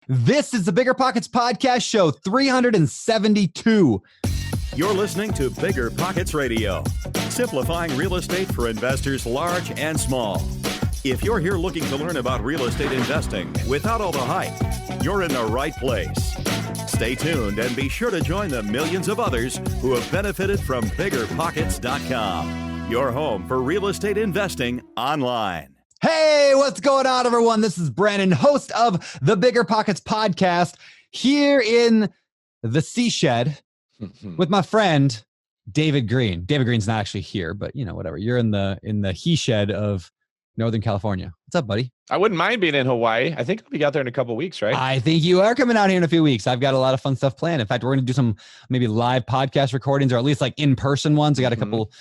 This is the Bigger Pockets podcast show 372. You're listening to Bigger Pockets Radio, simplifying real estate for investors large and small. If you're here looking to learn about real estate investing without all the hype, you're in the right place. Stay tuned and be sure to join the millions of others who have benefited from BiggerPockets.com, your home for real estate investing online. Hey, what's going on, everyone? This is Brandon, host of the Bigger Pockets podcast, here in the Sea Shed with my friend David Green. David Green's not actually here, but you know, whatever. You're in the he shed of Northern California. What's up, buddy? I wouldn't mind being in Hawaii. I think I'll be out there in a couple of weeks, right? I think you are coming out here in a few weeks. I've got a lot of fun stuff planned. In fact, we're going to do some maybe live podcast recordings, or at least like in-person ones. I got a couple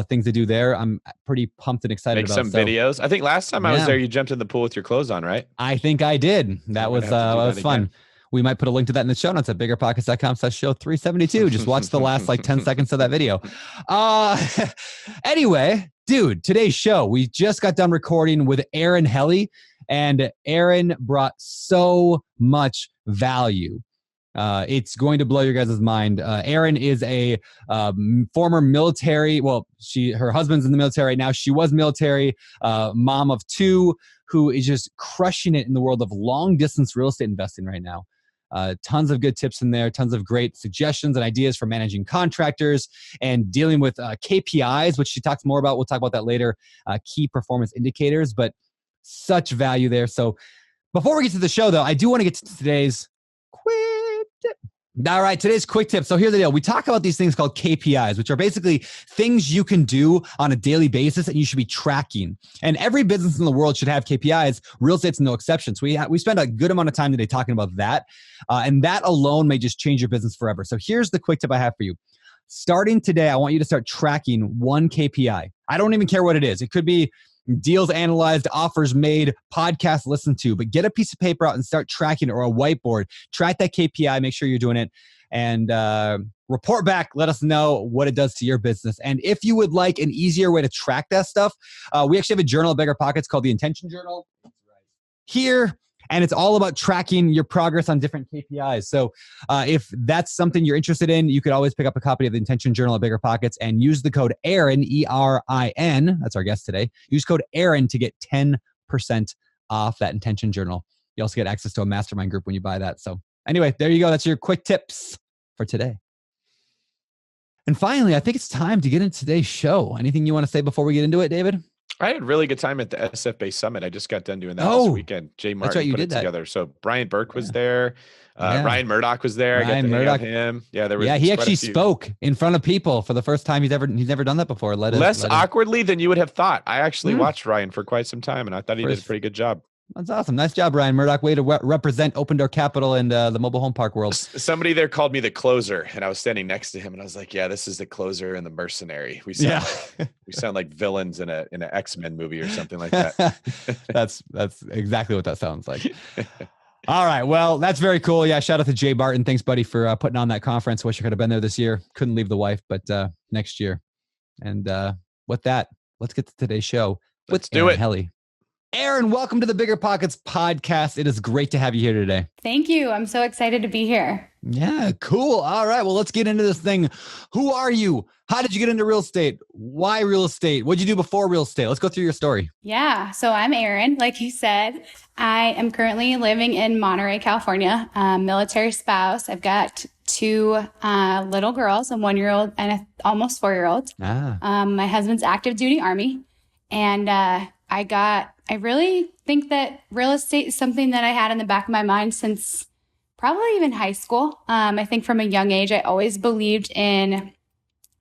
things to do there. I'm pretty pumped and excited about some videos. I think last time I was there, you jumped in the pool with your clothes on, right? I think I did. That was fun. Again. We might put a link to that in the show notes at BiggerPockets.com/show 372. Just watch the last 10 seconds of that video. Anyway, dude, today's show, we just got done recording with Erin Helle, and Erin brought so much value. It's going to blow your guys' mind. Erin is a former military. Well, her husband's in the military right now. She was military, mom of two, who is just crushing it in the world of long distance real estate investing right now. Tons of good tips in there, tons of great suggestions and ideas for managing contractors and dealing with KPIs, which she talks more about. We'll talk about that later, key performance indicators, but such value there. So before we get to the show, though, I do want to get to today's quick tip. All right, today's quick tip. So here's the deal. We talk about these things called KPIs, which are basically things you can do on a daily basis and you should be tracking. And every business in the world should have KPIs. Real estate's no exception. So we spend a good amount of time today talking about that. And that alone may just change your business forever. So here's the quick tip I have for you. Starting today, I want you to start tracking one KPI. I don't even care what it is. It could be deals analyzed, offers made, podcasts listened to, but get a piece of paper out and start tracking it, or a whiteboard. Track that KPI, make sure you're doing it, and report back. Let us know what it does to your business. And if you would like an easier way to track that stuff, we actually have a journal at Bigger Pockets called the Intention Journal here. And it's all about tracking your progress on different KPIs. So if that's something you're interested in, you could always pick up a copy of the Intention Journal at Bigger Pockets and use the code Erin, E-R-I-N. That's our guest today. Use code Erin to get 10% off that Intention Journal. You also get access to a mastermind group when you buy that. So anyway, there you go. That's your quick tips for today. And finally, I think it's time to get into today's show. Anything you want to say before we get into it, David? I had a really good time at the SF-based summit. I just got done doing that this weekend. Jay Martin put it together. So Brian Burke was there. Ryan Murdoch was there. I got to hang out with him. Yeah, there was. Yeah, he actually spoke in front of people for the first time. He's never done that before. Less awkwardly than you would have thought. I actually watched Ryan for quite some time, and I thought he did a pretty good job. That's awesome. Nice job, Ryan Murdoch. Way to represent Open Door Capital and the mobile home park world. Somebody there called me the closer, and I was standing next to him, and I was like, "Yeah, this is the closer and the mercenary. We sound like villains in an X-Men movie or something like that." That's exactly what that sounds like. All right. Well, that's very cool. Yeah. Shout out to Jay Barton. Thanks, buddy, for putting on that conference. Wish I could have been there this year. Couldn't leave the wife, but next year. And with that, let's get to today's show. Let's do it. Helle. Erin, welcome to the Bigger Pockets podcast. It is great to have you here today. Thank you. I'm so excited to be here. Yeah, cool. All right. Well, let's get into this thing. Who are you? How did you get into real estate? Why real estate? What did you do before real estate? Let's go through your story. Yeah. So I'm Erin, like you said. I am currently living in Monterey, California, military spouse. I've got two little girls, a 1-year-old and a almost 4-year-old. My husband's active duty Army. And I really think that real estate is something that I had in the back of my mind since probably even high school. I think from a young age, I always believed in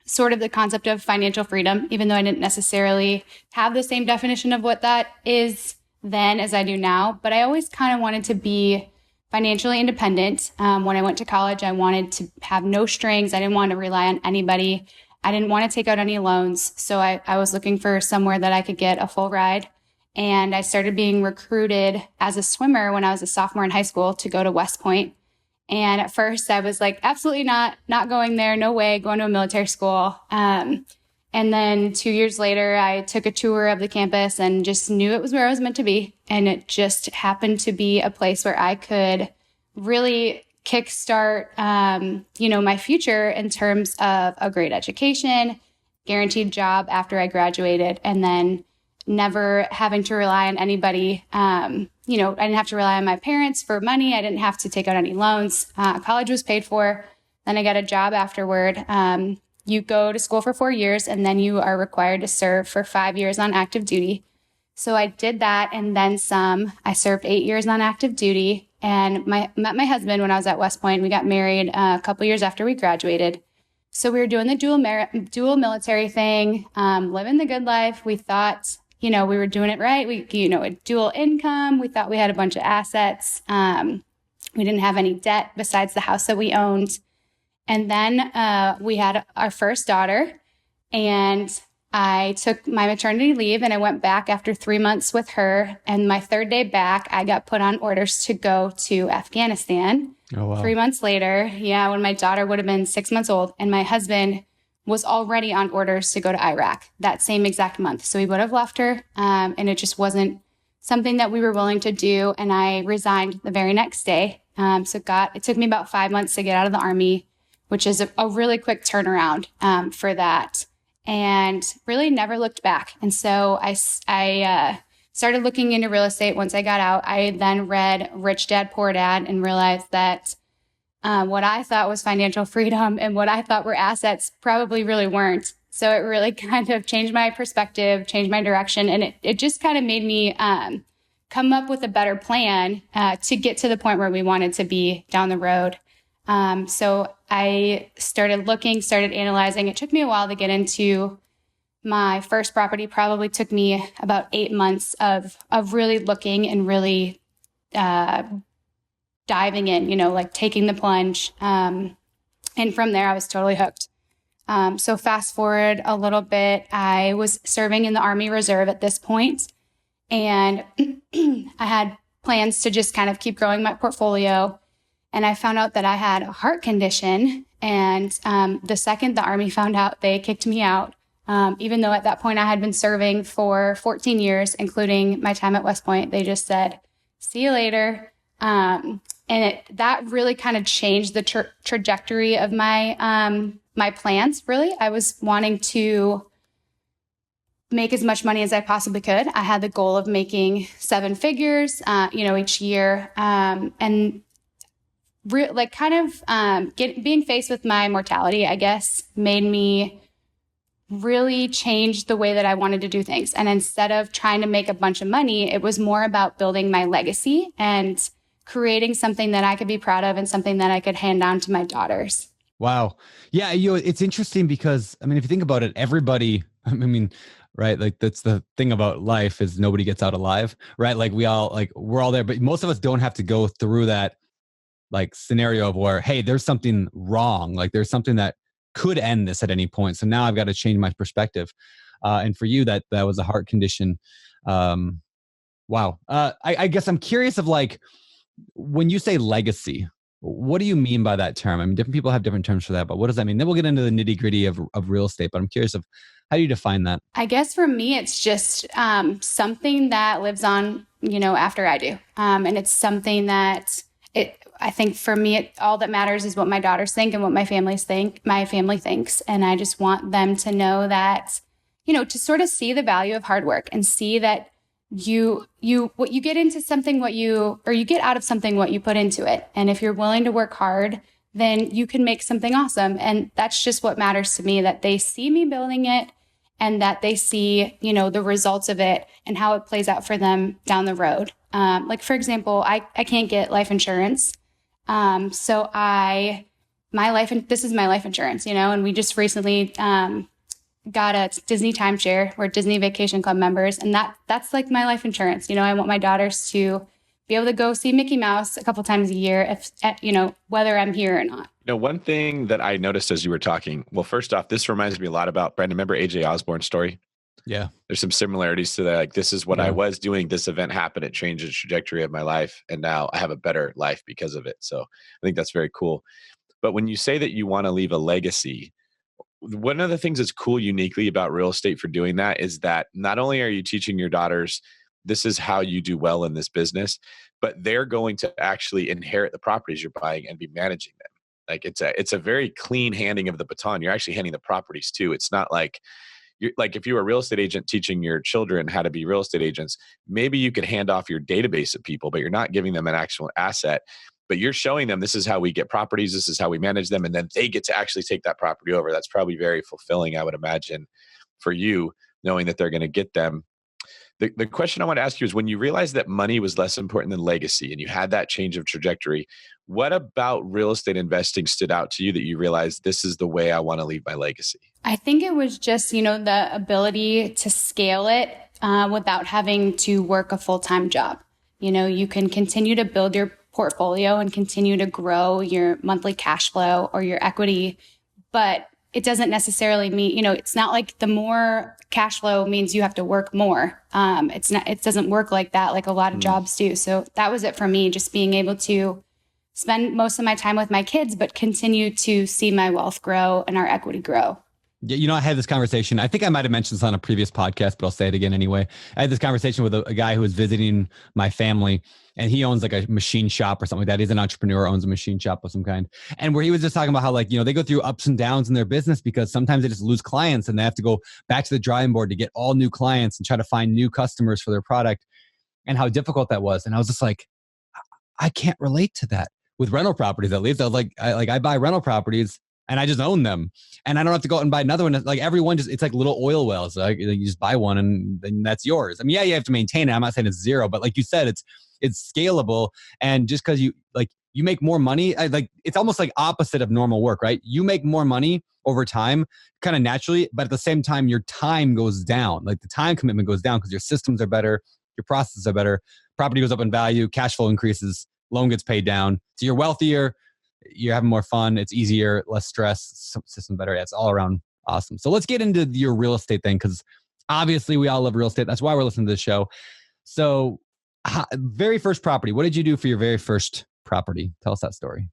sort of the concept of financial freedom, even though I didn't necessarily have the same definition of what that is then as I do now. But I always kind of wanted to be financially independent. When I went to college, I wanted to have no strings. I didn't want to rely on anybody. I didn't want to take out any loans. So I was looking for somewhere that I could get a full ride. And I started being recruited as a swimmer when I was a sophomore in high school to go to West Point. And at first I was like, absolutely not going there. No way, going to a military school. And then 2 years later, I took a tour of the campus and just knew it was where I was meant to be. And it just happened to be a place where I could really kickstart, my future in terms of a great education, guaranteed job after I graduated, and then never having to rely on anybody. I didn't have to rely on my parents for money. I didn't have to take out any loans. College was paid for. Then I got a job afterward. You go to school for 4 years, and then you are required to serve for 5 years on active duty. So I did that and then some. I served 8 years on active duty and met my husband when I was at West Point. We got married a couple years after we graduated. So we were doing the dual military thing, living the good life. We thought, we were doing it right. We, a dual income. We thought we had a bunch of assets. We didn't have any debt besides the house that we owned. And then we had our first daughter, and I took my maternity leave and I went back after 3 months with her. And my third day back, I got put on orders to go to Afghanistan. Oh, wow. 3 months later, when my daughter would have been 6 months old, and my husband was already on orders to go to Iraq that same exact month. So he would have left her, and it just wasn't something that we were willing to do. And I resigned the very next day. It took me about 5 months to get out of the Army, which is a really quick turnaround for that, and really never looked back. And so I started looking into real estate once I got out. I then read Rich Dad, Poor Dad and realized that what I thought was financial freedom and what I thought were assets probably really weren't. So it really kind of changed my perspective, changed my direction, and it just kind of made me come up with a better plan to get to the point where we wanted to be down the road. So I started analyzing. It took me a while to get into my first property. Probably took me about 8 months of really looking and really diving in, taking the plunge. And from there, I was totally hooked. So fast forward a little bit, I was serving in the Army Reserve at this point, and I had plans to just kind of keep growing my portfolio. And I found out that I had a heart condition. And the second the Army found out, they kicked me out. Even though at that point I had been serving for 14 years, including my time at West Point, they just said, see you later. That really kind of changed the trajectory of my my plans, really. I was wanting to make as much money as I possibly could. I had the goal of making 7 figures, each year. Being faced with my mortality, I guess, made me really change the way that I wanted to do things. And instead of trying to make a bunch of money, it was more about building my legacy and creating something that I could be proud of and something that I could hand down to my daughters. Wow. Yeah. It's interesting because, if you think about it, everybody, right? Like that's the thing about life is nobody gets out alive, right? Like we're all there, but most of us don't have to go through that scenario of where, hey, there's something wrong. Like there's something that could end this at any point. So now I've got to change my perspective. And for you, that was a heart condition. Wow. I guess I'm curious of when you say legacy, what do you mean by that term? Different people have different terms for that, but what does that mean? Then we'll get into the nitty gritty of real estate, but I'm curious of how do you define that? I guess for me, it's just something that lives on, after I do. And it's something that I think for me, all that matters is what my daughters think and what my family thinks. And I just want them to know that, to sort of see the value of hard work and see that you get into something, you get out of something, what you put into it. And if you're willing to work hard, then you can make something awesome. And that's just what matters to me, that they see me building it and that they see, the results of it and how it plays out for them down the road. For example, I can't get life insurance. So this is my life insurance, and we just recently, got a Disney timeshare. We're Disney Vacation Club members. And that's like my life insurance. I want my daughters to be able to go see Mickey Mouse a couple times a year, whether I'm here or not. One thing that I noticed as you were talking, well, first off, this reminds me a lot about, Brandon, remember AJ Osborne's story? Yeah. There's some similarities to that. Like, this is what I was doing. This event happened. It changed the trajectory of my life. And now I have a better life because of it. So I think that's very cool. But when you say that you want to leave a legacy, one of the things that's cool uniquely about real estate for doing that is that not only are you teaching your daughters, this is how you do well in this business, but they're going to actually inherit the properties you're buying and be managing them. Like it's a very clean handing of the baton. You're actually handing the properties too. It's not like if you were a real estate agent teaching your children how to be real estate agents, maybe you could hand off your database of people, but you're not giving them an actual asset. But you're showing them this is how we get properties, this is how we manage them, and then they get to actually take that property over. That's probably very fulfilling, I would imagine, for you, knowing that they're going to get them. The question I want to ask you is, when you realized that money was less important than legacy and you had that change of trajectory, what about real estate investing stood out to you that you realized this is the way I want to leave my legacy? I think it was just, the ability to scale it without having to work a full-time job. You can continue to build your portfolio and continue to grow your monthly cash flow or your equity, but it doesn't necessarily mean, it's not like the more cash flow means you have to work more. It doesn't work like that, like a lot of jobs do. So that was it for me, just being able to spend most of my time with my kids, but continue to see my wealth grow and our equity grow. Yeah, I had this conversation. I think I might have mentioned this on a previous podcast, but I'll say it again anyway. I had this conversation with a guy who was visiting my family, and he owns like a machine shop or something like that. He's an entrepreneur, owns a machine shop of some kind. And where he was just talking about how they go through ups and downs in their business because sometimes they just lose clients and they have to go back to the drawing board to get all new clients and try to find new customers for their product, and how difficult that was. And I was just like, I can't relate to that with rental properties, at least. I was like, I buy rental properties and I just own them, and I don't have to go out and buy another one. Like everyone it's like little oil wells. Like you just buy one and then that's yours. I mean, yeah, you have to maintain it. I'm not saying it's zero, but like you said, it's scalable. And just because you make more money, it's almost like opposite of normal work, right? You make more money over time kind of naturally, but at the same time, your time goes down. Like the time commitment goes down because your systems are better, your processes are better, property goes up in value, cash flow increases, loan gets paid down. So you're wealthier, you're having more fun, it's easier, less stress, system better. Yeah, it's all around awesome. So let's get into your real estate thing, because obviously we all love real estate. That's why we're listening to this show. So very first property, what did you do for your very first property? Tell us that story.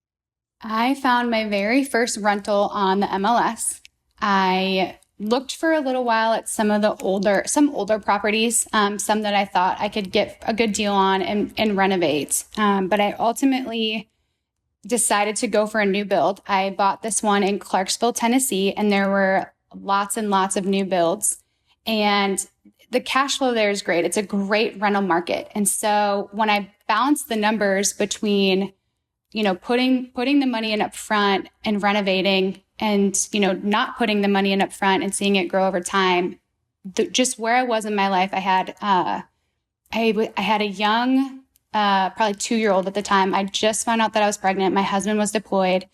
I found my very first rental on the MLS. I looked for a little while at some older properties, some that I thought I could get a good deal on and renovate. But I ultimately decided to go for a new build. I bought this one in Clarksville, Tennessee, and there were lots and lots of new builds. And the cash flow there is great. It's a great rental market. And so when I balanced the numbers between, putting the money in up front and renovating and, not putting the money in up front and seeing it grow over time, just where I was in my life, I had a young, probably 2-year-old at the time. I just found out that I was pregnant. My husband was deployed.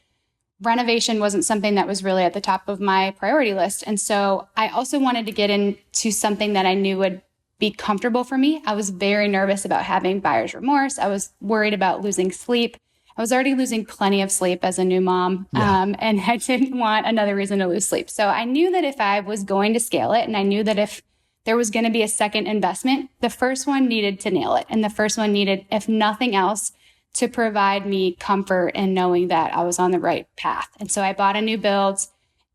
Renovation wasn't something that was really at the top of my priority list. And so I also wanted to get into something that I knew would be comfortable for me. I was very nervous about having buyer's remorse. I was worried about losing sleep. I was already losing plenty of sleep as a new mom, and I didn't want another reason to lose sleep. So I knew that if I was going to scale it, and I knew that if there was going to be a second investment, the first one needed to nail it. And the first one needed, if nothing else, to provide me comfort in knowing that I was on the right path. And so I bought a new build,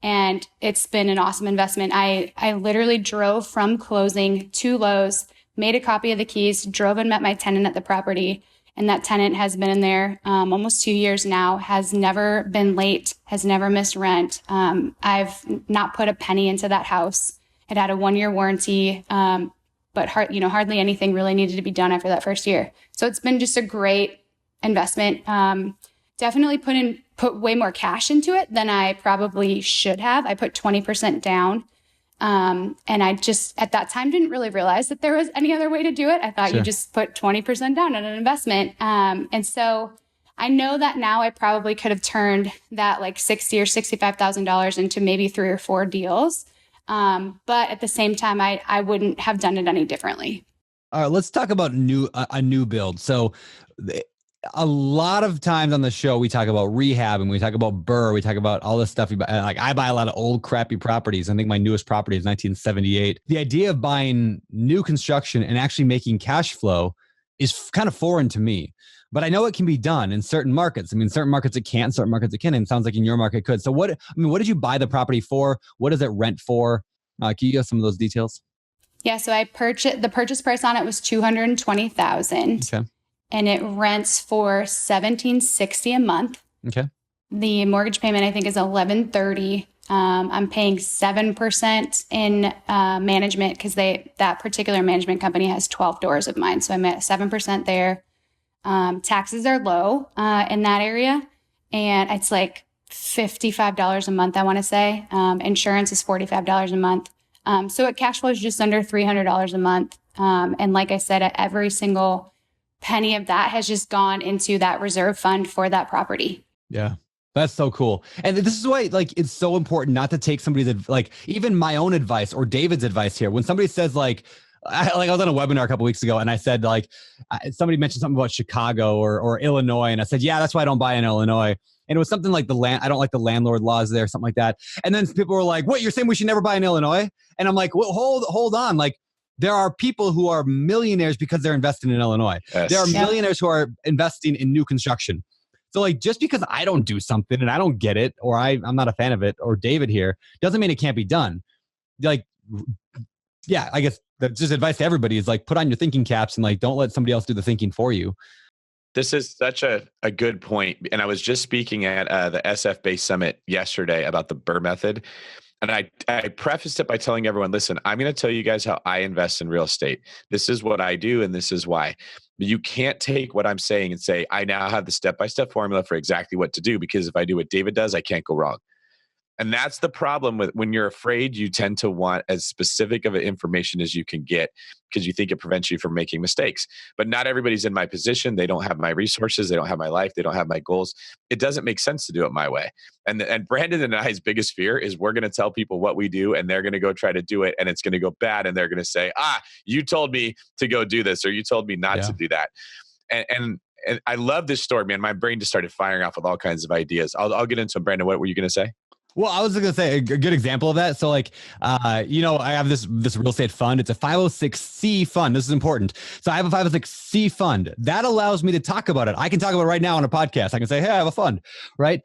and it's been an awesome investment. I literally drove from closing to Lowe's, made a copy of the keys, drove and met my tenant at the property. And that tenant has been in there almost 2 years now, has never been late, has never missed rent. I've not put a penny into that house. It had a 1-year warranty, but hardly anything really needed to be done after that first year. So it's been just a great investment. Definitely put way more cash into it than I probably should have. I put 20% down. And I just, at that time, didn't really realize that there was any other way to do it. I thought you just put 20% down on an investment. And so I know that now I probably could have turned that like $60,000 or $65,000 into maybe 3 or 4 deals. But at the same time, I wouldn't have done it any differently. All right, let's talk about a new build. So a lot of times on the show, we talk about rehab and we talk about Bur. We talk about all this stuff. Like I buy a lot of old crappy properties. I think my newest property is 1978. The idea of buying new construction and actually making cash flow is kind of foreign to me. But I know it can be done in certain markets. I mean, certain markets it can't, certain markets it can. And it sounds like in your market it could. So what did you buy the property for? What does it rent for? Can you give us some of those details? Yeah, so the purchase price on it was $220,000. Okay. And it rents for $1,760 a month. Okay. The mortgage payment, I think, is $1,130. I'm paying 7% in management because that particular management company has 12 doors of mine. So I'm at 7% there. Taxes are low in that area. And it's like $55 a month, I want to say. Insurance is $45 a month. So it cash flows just under $300 a month. And like I said, every single penny of that has just gone into that reserve fund for that property. Yeah. That's so cool. And this is why, like, it's so important not to take somebody's, like, even my own advice or David's advice here. When somebody says, like, I was on a webinar a couple of weeks ago and I said, like, somebody mentioned something about Chicago or Illinois. And I said, yeah, that's why I don't buy in Illinois. And it was something like I don't like the landlord laws there, something like that. And then people were like, what, you're saying we should never buy in Illinois? And I'm like, well, hold on. Like, there are people who are millionaires because they're investing in Illinois. Yes. There are millionaires who are investing in new construction. So, like, just because I don't do something and I don't get it, or I'm not a fan of it, or David here, doesn't mean it can't be done. Like, yeah, I guess that's just advice to everybody is, like, put on your thinking caps and, like, don't let somebody else do the thinking for you. This is such a good point. And I was just speaking at the SF Base Summit yesterday about the Bur Method. And I prefaced it by telling everyone, listen, I'm going to tell you guys how I invest in real estate. This is what I do, and this is why. But you can't take what I'm saying and say, I now have the step-by-step formula for exactly what to do, because if I do what David does, I can't go wrong. And that's the problem with when you're afraid, you tend to want as specific of information as you can get because you think it prevents you from making mistakes. But not everybody's in my position. They don't have my resources. They don't have my life. They don't have my goals. It doesn't make sense to do it my way. And Brandon and I's biggest fear is we're going to tell people what we do and they're going to go try to do it and it's going to go bad. And they're going to say, you told me to go do this, or you told me not to do that. And I love this story, man. My brain just started firing off with all kinds of ideas. I'll get into them. Brandon, what were you going to say? Well, I was going to say a good example of that. So, like, I have this real estate fund. It's a 506c fund. This is important. So I have a 506c fund that allows me to talk about it. I can talk about it right now on a podcast. I can say, hey, I have a fund, right?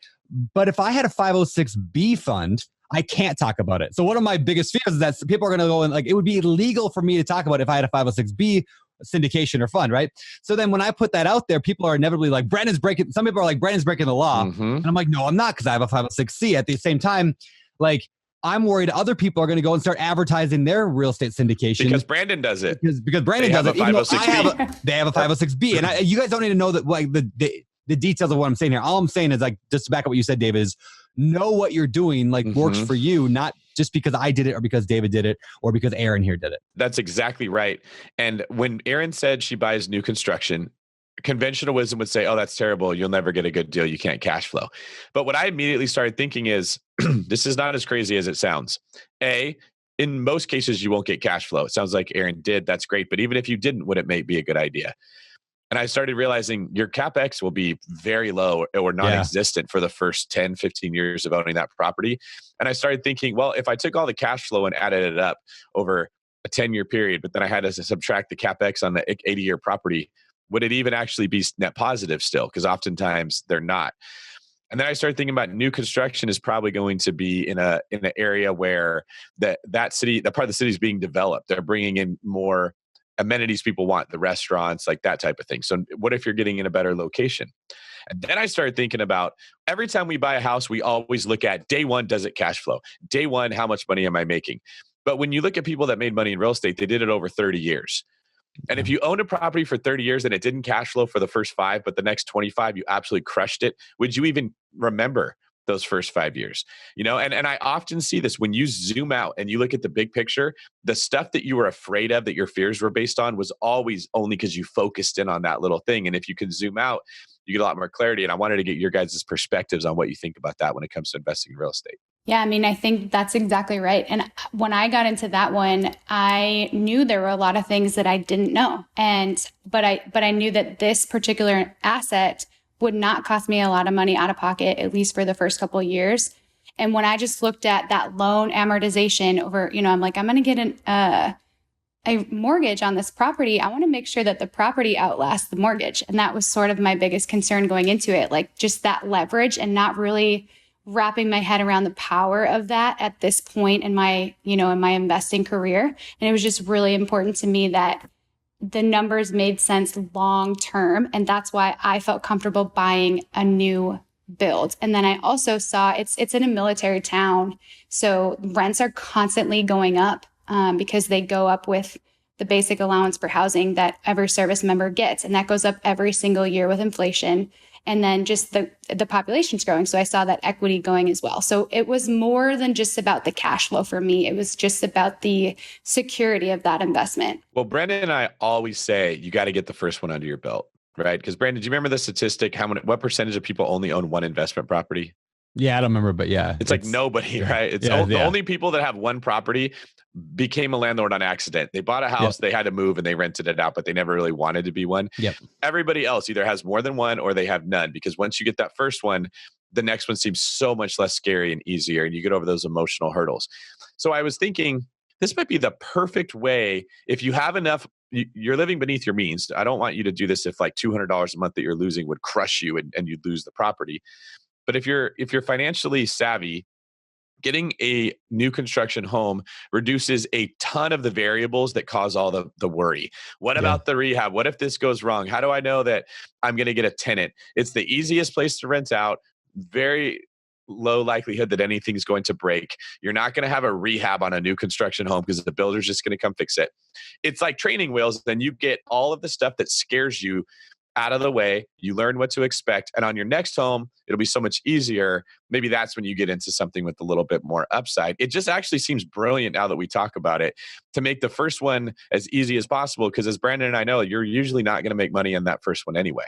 But if I had a 506b fund, I can't talk about it. So one of my biggest fears is that people are going to go and, like, it would be illegal for me to talk about it if I had a 506b syndication or fund, right? So then when I put that out there, people are inevitably like, some people are like, Brandon's breaking the law. Mm-hmm. And I'm like, no, I'm not, because I have a 506c. At the same time, like, I'm worried other people are going to go and start advertising their real estate syndication. Because Brandon does it. Because Brandon does it. Even though they have a 506b. And you guys don't need to know that, like, the details of what I'm saying here. All I'm saying is, like, just to back up what you said, David, is know what you're doing, like, works for you, not just because I did it or because David did it or because Erin here did it. That's exactly right. And when Erin said she buys new construction, conventional wisdom would say, oh, that's terrible. You'll never get a good deal. You can't cash flow. But what I immediately started thinking is, this is not as crazy as it sounds. In most cases, you won't get cash flow. It sounds like Erin did. That's great. But even if you didn't, would it may be a good idea? And I started realizing your CapEx will be very low or non-existent for the first 10, 15 years of owning that property. And I started thinking, well, if I took all the cash flow and added it up over a 10-year period, but then I had to subtract the CapEx on the 80-year property, would it even actually be net positive still? Because oftentimes they're not. And then I started thinking about new construction is probably going to be in an area where that part of the city is being developed. They're bringing in more amenities people want, the restaurants, like that type of thing. So what if you're getting in a better location? And then I started thinking about every time we buy a house, we always look at day one, does it cash flow? Day one, how much money am I making? But when you look at people that made money in real estate, they did it over 30 years. And if you owned a property for 30 years and it didn't cash flow for the first 5, but the next 25, you absolutely crushed it, would you even remember those first 5 years? And I often see this when you zoom out and you look at the big picture, the stuff that you were afraid of, that your fears were based on, was always only because you focused in on that little thing. And if you can zoom out, you get a lot more clarity. And I wanted to get your guys' perspectives on what you think about that when it comes to investing in real estate. Yeah, I mean, I think that's exactly right. And when I got into that one, I knew there were a lot of things that I didn't know. But I knew that this particular asset would not cost me a lot of money out of pocket, at least for the first couple of years. And when I just looked at that loan amortization over, I'm like, I'm going to get a mortgage on this property, I want to make sure that the property outlasts the mortgage. And that was sort of my biggest concern going into it, like just that leverage and not really wrapping my head around the power of that at this point in my, in my investing career. And it was just really important to me that the numbers made sense long term. And that's why I felt comfortable buying a new build. And then I also saw it's in a military town. So rents are constantly going up because they go up with the basic allowance for housing that every service member gets. And that goes up every single year with inflation. And then just the population's growing. So I saw that equity going as well. So it was more than just about the cash flow for me. It was just about the security of that investment. Well, Brandon and I always say you got to get the first one under your belt, right? Because Brandon, do you remember the statistic? What percentage of people only own one investment property? Yeah, I don't remember, but yeah. It's like nobody, right? It's the only people that have one property became a landlord on accident. They bought a house, they had to move and they rented it out, but they never really wanted to be one. Yep. Everybody else either has more than one or they have none, because once you get that first one, the next one seems so much less scary and easier, and you get over those emotional hurdles. So I was thinking, this might be the perfect way if you have enough. You're living beneath your means. I don't want you to do this if like $200 a month that you're losing would crush you and you'd lose the property. But if you're financially savvy, getting a new construction home reduces a ton of the variables that cause all the worry. What about the rehab? What if this goes wrong? How do I know that I'm going to get a tenant? It's the easiest place to rent out. Very low likelihood that anything's going to break. You're not going to have a rehab on a new construction home because the builder's just going to come fix it. It's like training wheels. Then you get all of the stuff that scares you out of the way. You learn what to expect. And on your next home, it'll be so much easier. Maybe that's when you get into something with a little bit more upside. It just actually seems brilliant now that we talk about it to make the first one as easy as possible. Because as Brandon and I know, you're usually not going to make money on that first one anyway.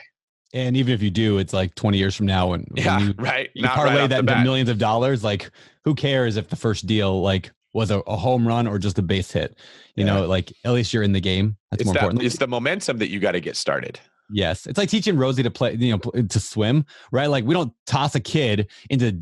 And even if you do, it's like 20 years from now when you parlay that into millions of dollars. Like, who cares if the first deal like was a home run or just a base hit? You know, like at least you're in the game. That's more important. It's the momentum that you got to get started. Yes. It's like teaching Rosie to play, to swim, right? Like we don't toss a kid into,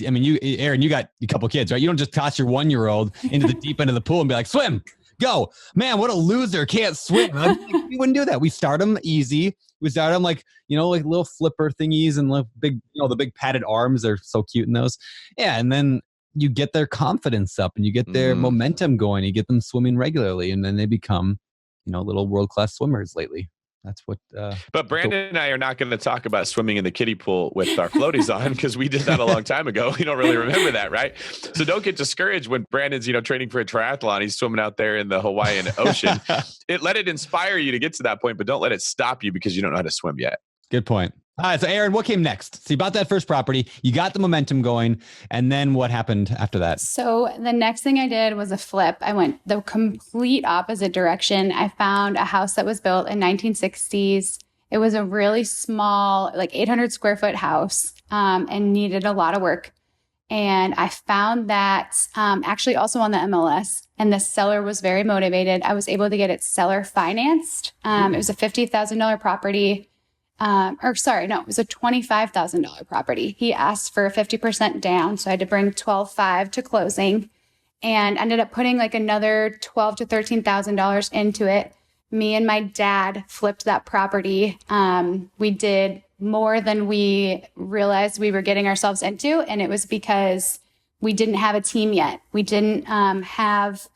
Erin, you got a couple kids, right? You don't just toss your 1-year-old into the deep end of the pool and be like, swim, go. Man, what a loser, can't swim. Like, we wouldn't do that. We start them easy. We start them like little flipper thingies and like big, the big padded arms. They're so cute in those. Yeah. And then you get their confidence up and you get their momentum going. You get them swimming regularly and then they become, little world-class swimmers lately. That's what. But Brandon and I are not going to talk about swimming in the kiddie pool with our floaties on because we did that a long time ago. We don't really remember that, right? So don't get discouraged when Brandon's, training for a triathlon. He's swimming out there in the Hawaiian Ocean. Let it inspire you to get to that point, but don't let it stop you because you don't know how to swim yet. Good point. All right. So Erin, what came next? So you bought that first property, you got the momentum going, and then what happened after that? So the next thing I did was a flip. I went the complete opposite direction. I found a house that was built in 1960s. It was a really small, like 800 square foot house, and needed a lot of work. And I found that actually also on the MLS, and the seller was very motivated. I was able to get it seller financed. It was a $50,000 property. It was a $25,000 property. He asked for 50% down. So I had to bring $12,500 to closing and ended up putting like another $12,000 to $13,000 into it. Me and my dad flipped that property. We did more than we realized we were getting ourselves into. And it was because we didn't have a team yet. We didn't have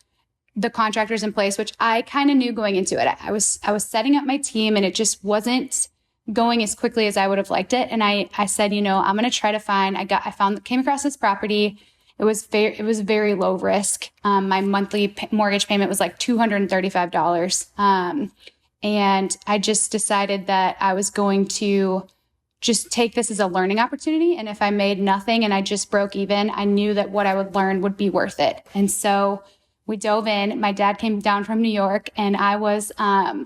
the contractors in place, which I kind of knew going into it. I was setting up my team and it just wasn't going as quickly as I would have liked it. And I said, I'm going to try to came across this property. It was very low risk. My monthly mortgage payment was like $235. And I just decided that I was going to just take this as a learning opportunity. And if I made nothing and I just broke even, I knew that what I would learn would be worth it. And so we dove in. My dad came down from New York and I was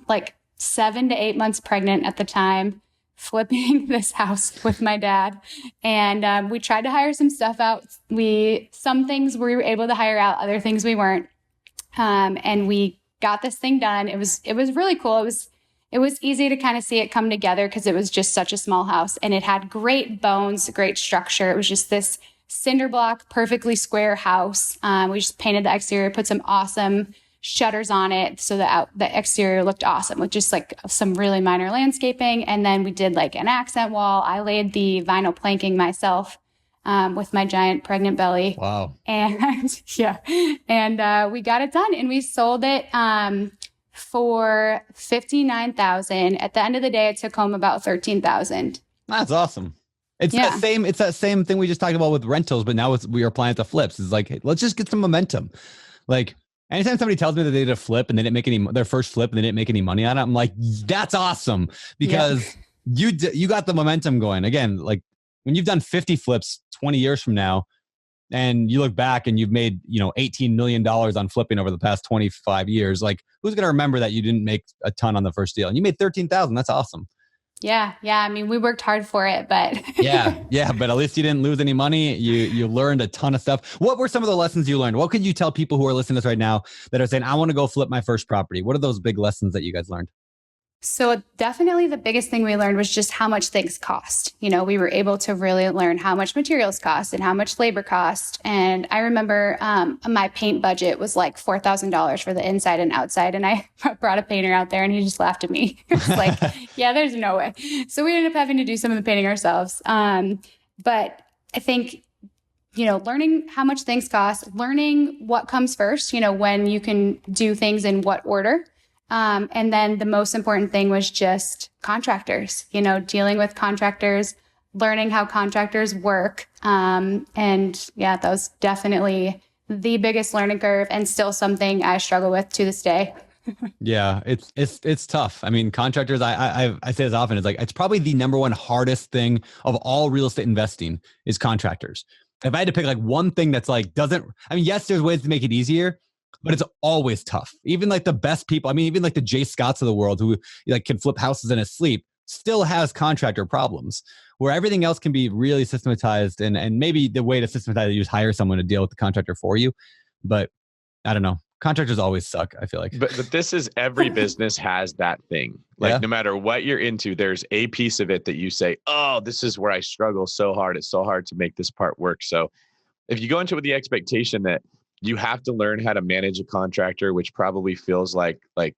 like 7 to 8 months pregnant at the time, flipping this house with my dad. And we tried to hire some stuff out. Some things we were able to hire out, other things we weren't. And we got this thing done. It was really cool. It was easy to kind of see it come together because it was just such a small house and it had great bones, great structure. It was just this cinder block, perfectly square house. We just painted the exterior, put some awesome shutters on it. So the exterior looked awesome with just like some really minor landscaping. And then we did like an accent wall. I laid the vinyl planking myself with my giant pregnant belly. Wow. And yeah. And we got it done and we sold it for $59,000. At the end of the day, it took home about $13,000. That's awesome. It's that same thing we just talked about with rentals, but now we are applying it to flips. It's like, hey, let's just get some momentum. Like anytime somebody tells me that they did a flip and they didn't make their first flip and they didn't make any money on it, I'm like, that's awesome because you got the momentum going. Again, like when you've done 50 flips 20 years from now and you look back and you've made, $18 million on flipping over the past 25 years, like who's going to remember that you didn't make a ton on the first deal and you made 13,000? That's awesome. Yeah. I mean, we worked hard for it, but yeah. But at least you didn't lose any money. You learned a ton of stuff. What were some of the lessons you learned? What could you tell people who are listening to this right now that are saying, I want to go flip my first property? What are those big lessons that you guys learned? So definitely the biggest thing we learned was just how much things cost. We were able to really learn how much materials cost and how much labor cost. And I remember my paint budget was like $4,000 for the inside and outside. And I brought a painter out there and he just laughed at me. It's like, yeah, there's no way. So we ended up having to do some of the painting ourselves. But I think, learning how much things cost, learning what comes first, when you can do things in what order. And then the most important thing was just contractors, dealing with contractors, learning how contractors work. And yeah, that was definitely the biggest learning curve and still something I struggle with to this day. Yeah, it's tough. I mean, contractors, I say this often, it's probably the number one hardest thing of all real estate investing is contractors. If I had to pick like one thing that's like, yes, there's ways to make it easier, but it's always tough. Even like the best people, even like the Jay Scotts of the world who like can flip houses in his sleep still has contractor problems where everything else can be really systematized. And maybe the way to systematize it, you just hire someone to deal with the contractor for you. But I don't know. Contractors always suck, I feel like. But this is every business has that thing. Like no matter what you're into, there's a piece of it that you say, oh, this is where I struggle so hard. It's so hard to make this part work. So if you go into it with the expectation that you have to learn how to manage a contractor, which probably feels like, I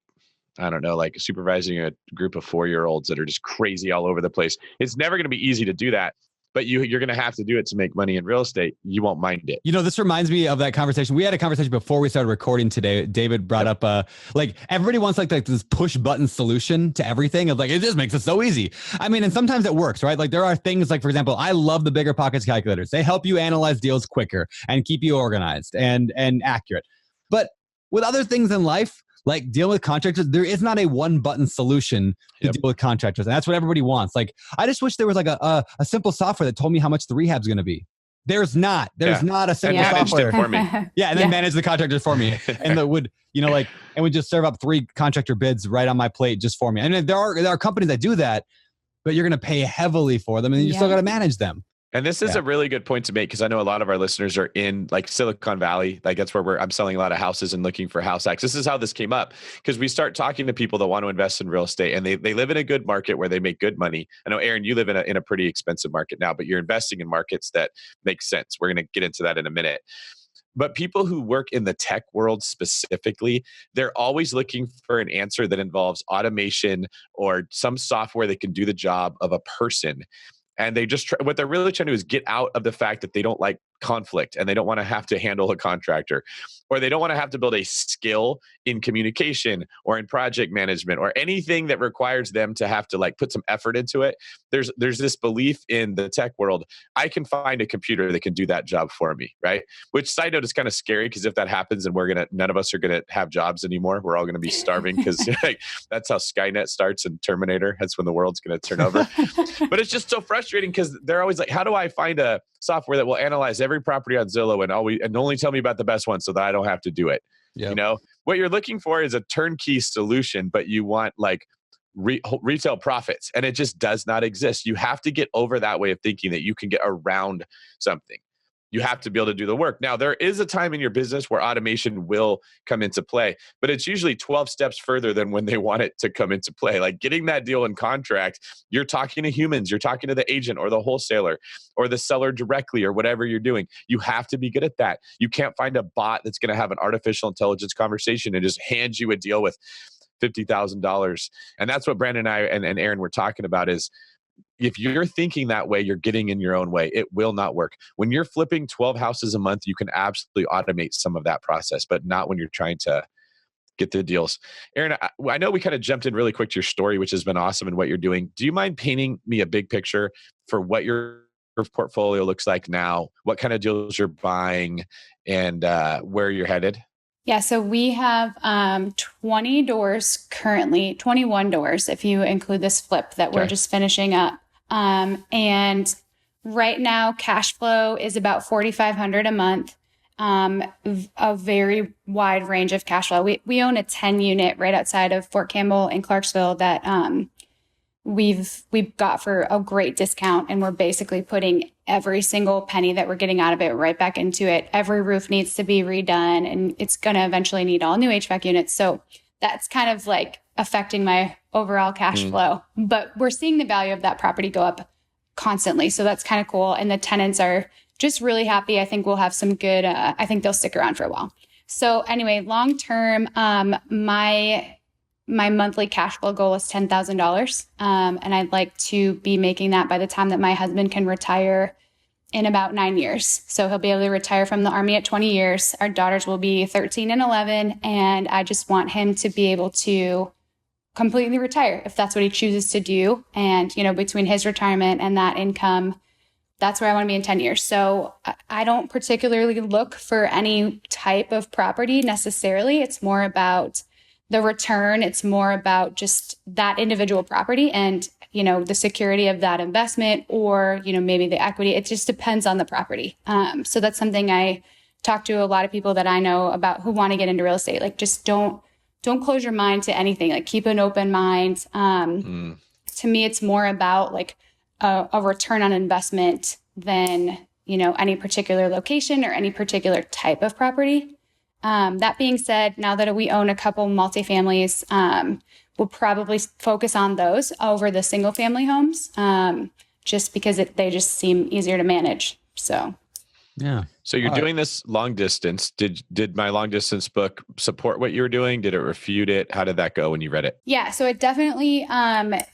don't know, like supervising a group of 4-year-olds that are just crazy all over the place. It's never going to be easy to do that, but you're going to have to do it to make money in real estate. You won't mind it. This reminds me of that conversation. We had a conversation before we started recording today. David brought up, like everybody wants like this push button solution to everything. Of like, it just makes it so easy. And sometimes it works, right? Like there are things like, for example, I love the BiggerPockets calculators. They help you analyze deals quicker and keep you organized and accurate. But with other things in life, like dealing with contractors, there is not a one button solution to deal with contractors. And that's what everybody wants. Like, I just wish there was like a simple software that told me how much the rehab's going to be. There's not a simple software. It for me. Yeah. And then manage the contractors for me. And that would, and would just serve up 3 contractor bids right on my plate just for me. And there are companies that do that, but you're going to pay heavily for them and you still got to manage them. And this is a really good point to make because I know a lot of our listeners are in like Silicon Valley. Like that's where I'm selling a lot of houses and looking for house hacks. This is how this came up because we start talking to people that want to invest in real estate and they live in a good market where they make good money. I know, Erin, you live in a pretty expensive market now, but you're investing in markets that make sense. We're going to get into that in a minute. But people who work in the tech world specifically, they're always looking for an answer that involves automation or some software that can do the job of a person. And they just what they're really trying to do is get out of the fact that they don't like conflict and they don't want to have to handle a contractor or they don't want to have to build a skill in communication or in project management or anything that requires them to have to like put some effort into it. There's this belief in the tech world. I can find a computer that can do that job for me, right? Which side note is kind of scary because if that happens and none of us are going to have jobs anymore, we're all going to be starving because like, that's how Skynet starts and Terminator. That's when the world's going to turn over. But it's just so frustrating because they're always like, how do I find a software that will analyze every property on Zillow and only tell me about the best one so that I don't have to do it? Yep. What you're looking for is a turnkey solution, but you want like retail profits, and it just does not exist. You have to get over that way of thinking that you can get around something. You have to be able to do the work. Now, there is a time in your business where automation will come into play, but it's usually 12 steps further than when they want it to come into play. Like getting that deal in contract, you're talking to humans, you're talking to the agent or the wholesaler or the seller directly or whatever you're doing. You have to be good at that. You can't find a bot that's going to have an artificial intelligence conversation and just hand you a deal with $50,000. And that's what Brandon and I and Erin were talking about is, if you're thinking that way, you're getting in your own way. It will not work. When you're flipping 12 houses a month, you can absolutely automate some of that process, but not when you're trying to get the deals. Erin, I know we kind of jumped in really quick to your story, which has been awesome and what you're doing. Do you mind painting me a big picture for what your portfolio looks like now, what kind of deals you're buying, and where you're headed? Yeah, so we have 20 doors currently, 21 doors if you include this flip that we're just finishing up. And right now, cash flow is about $4,500 a month. A very wide range of cash flow. We own a 10 unit right outside of Fort Campbell in Clarksville that we've got for a great discount, and we're basically putting every single penny that we're getting out of it right back into it. Every roof needs to be redone, and it's going to eventually need all new HVAC units. So that's kind of like affecting my overall cash flow. But we're seeing the value of that property go up constantly. So that's kind of cool. And the tenants are just really happy. I think we'll have some good, I think they'll stick around for a while. So anyway, long term, my monthly cash flow goal is $10,000. And I'd like to be making that by the time that my husband can retire in about 9 years. So he'll be able to retire from the Army at 20 years. Our daughters will be 13 and 11. And I just want him to be able to completely retire if that's what he chooses to do. And, you know, between his retirement and that income, that's where I want to be in 10 years. So I don't particularly look for any type of property necessarily. It's more about the return. It's more about just that individual property and, you know, the security of that investment or, you know, maybe the equity. It just depends on the property. So that's something I talk to a lot of people that I know about who want to get into real estate. Like, just don't close your mind to anything. Like, keep an open mind. To me, it's more about like a return on investment than, you know, any particular location or any particular type of property. That being said, now that we own a couple multifamilies, we'll probably focus on those over the single family homes, just because they just seem easier to manage. So, yeah. So you're doing this long distance. Did my long distance book support what you were doing? Did it refute it? How did that go when you read it? Yeah, so it definitely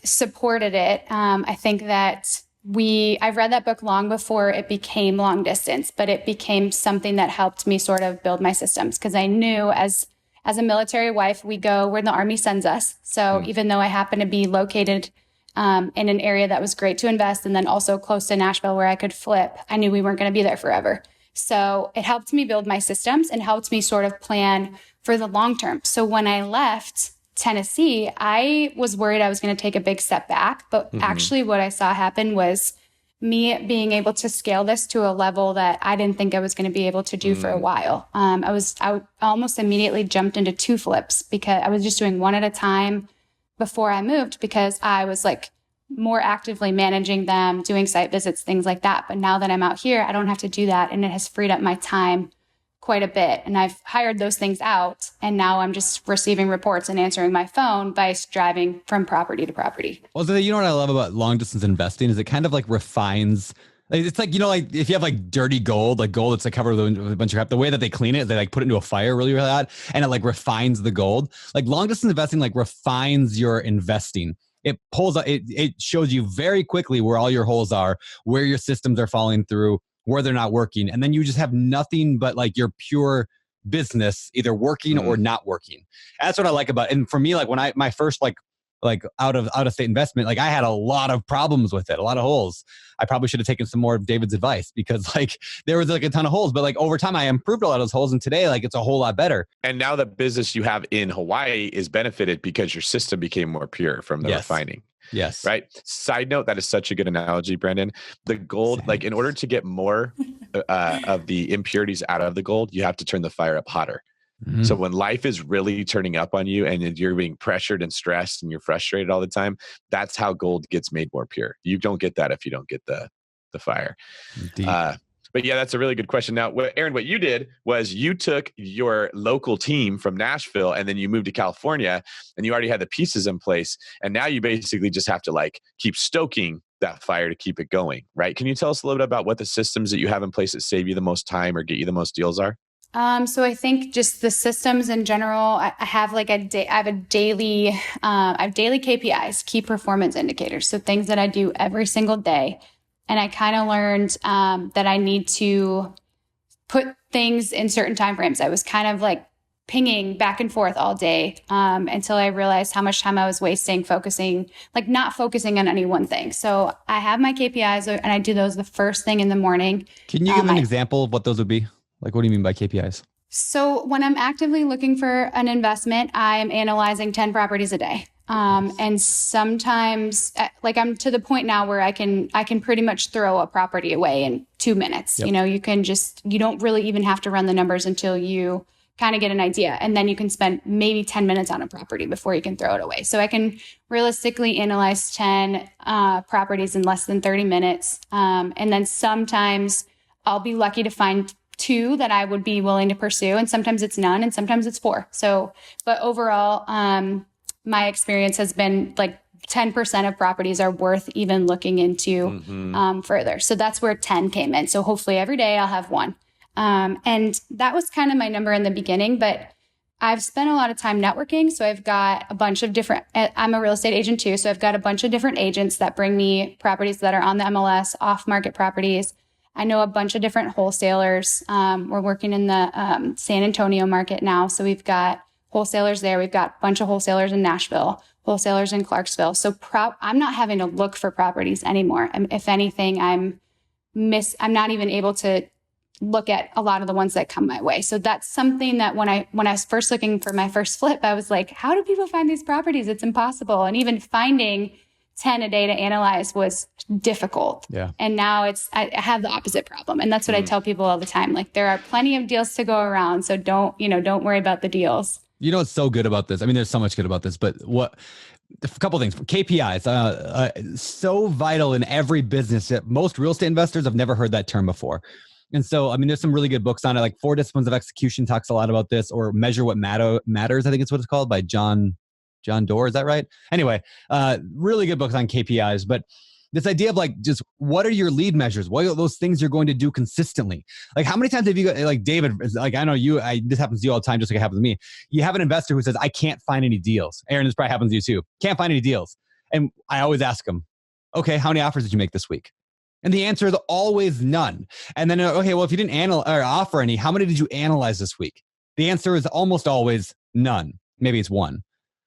supported it. I think that I've read that book long before it became long distance, but it became something that helped me sort of build my systems, because I knew as a military wife, we go where the Army sends us. So even though I happen to be located in an area that was great to invest and then also close to Nashville where I could flip, I knew we weren't going to be there forever. So it helped me build my systems and helped me sort of plan for the long term. So when I left Tennessee, I was worried I was going to take a big step back. But actually what I saw happen was me being able to scale this to a level that I didn't think I was going to be able to do for a while. I almost immediately jumped into 2 flips because I was just doing one at a time before I moved, because I was like more actively managing them, doing site visits, things like that. But now that I'm out here, I don't have to do that. And it has freed up my time quite a bit. And I've hired those things out. And now I'm just receiving reports and answering my phone by driving from property to property. Well, so you know what I love about long distance investing is it kind of like refines. It's like, you know, like if you have like dirty gold, like gold that's like covered with a bunch of crap, the way that they clean it, they like put it into a fire really, really hot, and it like refines the gold. Like long distance investing, like refines your investing. It pulls out, it shows you very quickly where all your holes are, where your systems are falling through, where they're not working. And then you just have nothing but like your pure business either working or not working. And that's what I like about it. And for me, like when my first like out of state investment, like I had a lot of problems with it, a lot of holes. I probably should have taken some more of David's advice, because like there was like a ton of holes, but like over time I improved a lot of those holes, and today like it's a whole lot better. And now the business you have in Hawaii is benefited because your system became more pure from the refining. Yes. Right. Side note, that is such a good analogy, Brandon. The gold, like in order to get more of the impurities out of the gold, you have to turn the fire up hotter. So when life is really turning up on you and you're being pressured and stressed and you're frustrated all the time, that's how gold gets made more pure. You don't get that if you don't get the fire. But yeah, that's a really good question. Now, Erin, what you did was you took your local team from Nashville and then you moved to California and you already had the pieces in place. And now you basically just have to like keep stoking that fire to keep it going, right? Can you tell us a little bit about what the systems that you have in place that save you the most time or get you the most deals are? So I think just the systems in general, I have like I have daily KPIs, key performance indicators. So things that I do every single day. And I kind of learned that I need to put things in certain time frames. I was kind of like pinging back and forth all day until I realized how much time I was wasting not focusing on any one thing. So I have my KPIs and I do those the first thing in the morning. Can you give an example of what those would be? Like, what do you mean by KPIs? So when I'm actively looking for an investment, I'm analyzing 10 properties a day. And sometimes I'm to the point now where I can pretty much throw a property away in 2 minutes. Yep. You don't really even have to run the numbers until you kind of get an idea. And then you can spend maybe 10 minutes on a property before you can throw it away. So I can realistically analyze 10 properties in less than 30 minutes. And then sometimes I'll be lucky to find 2 that I would be willing to pursue. And sometimes it's none and sometimes it's 4. But overall, my experience has been like 10% of properties are worth even looking into further. So that's where 10 came in. So hopefully every day I'll have 1. And that was kind of my number in the beginning, but I've spent a lot of time networking. So I've got a bunch of I'm a real estate agent too. So I've got a bunch of different agents that bring me properties that are on the MLS, off-market properties. I know a bunch of different wholesalers. We're working in the San Antonio market now. So we've got wholesalers there. We've got a bunch of wholesalers in Nashville, wholesalers in Clarksville. So I'm not having to look for properties anymore. If anything, I'm not even able to look at a lot of the ones that come my way. So that's something that when I was first looking for my first flip, I was like, how do people find these properties? It's impossible. And even finding 10 a day to analyze was difficult. Yeah. And now I have the opposite problem. And that's what I tell people all the time. Like, there are plenty of deals to go around. So don't worry about the deals. You know what's so good about this? I mean, there's so much good about this, but a couple things. KPIs, so vital in every business. Most real estate investors have never heard that term before. And so, I mean, there's some really good books on it. Like 4 Disciplines of Execution talks a lot about this, or Measure What Matters. I think it's what it's called, by John Doerr. Is that right? Anyway, really good books on KPIs. But this idea of like, just what are your lead measures? What are those things you're going to do consistently? Like, how many times have you, like David, like I know this happens to you all the time, just like it happens to me. You have an investor who says, I can't find any deals. Erin, this probably happens to you too. Can't find any deals. And I always ask them, okay, how many offers did you make this week? And the answer is always none. And then, okay, well, if you didn't offer any, how many did you analyze this week? The answer is almost always none. Maybe it's 1.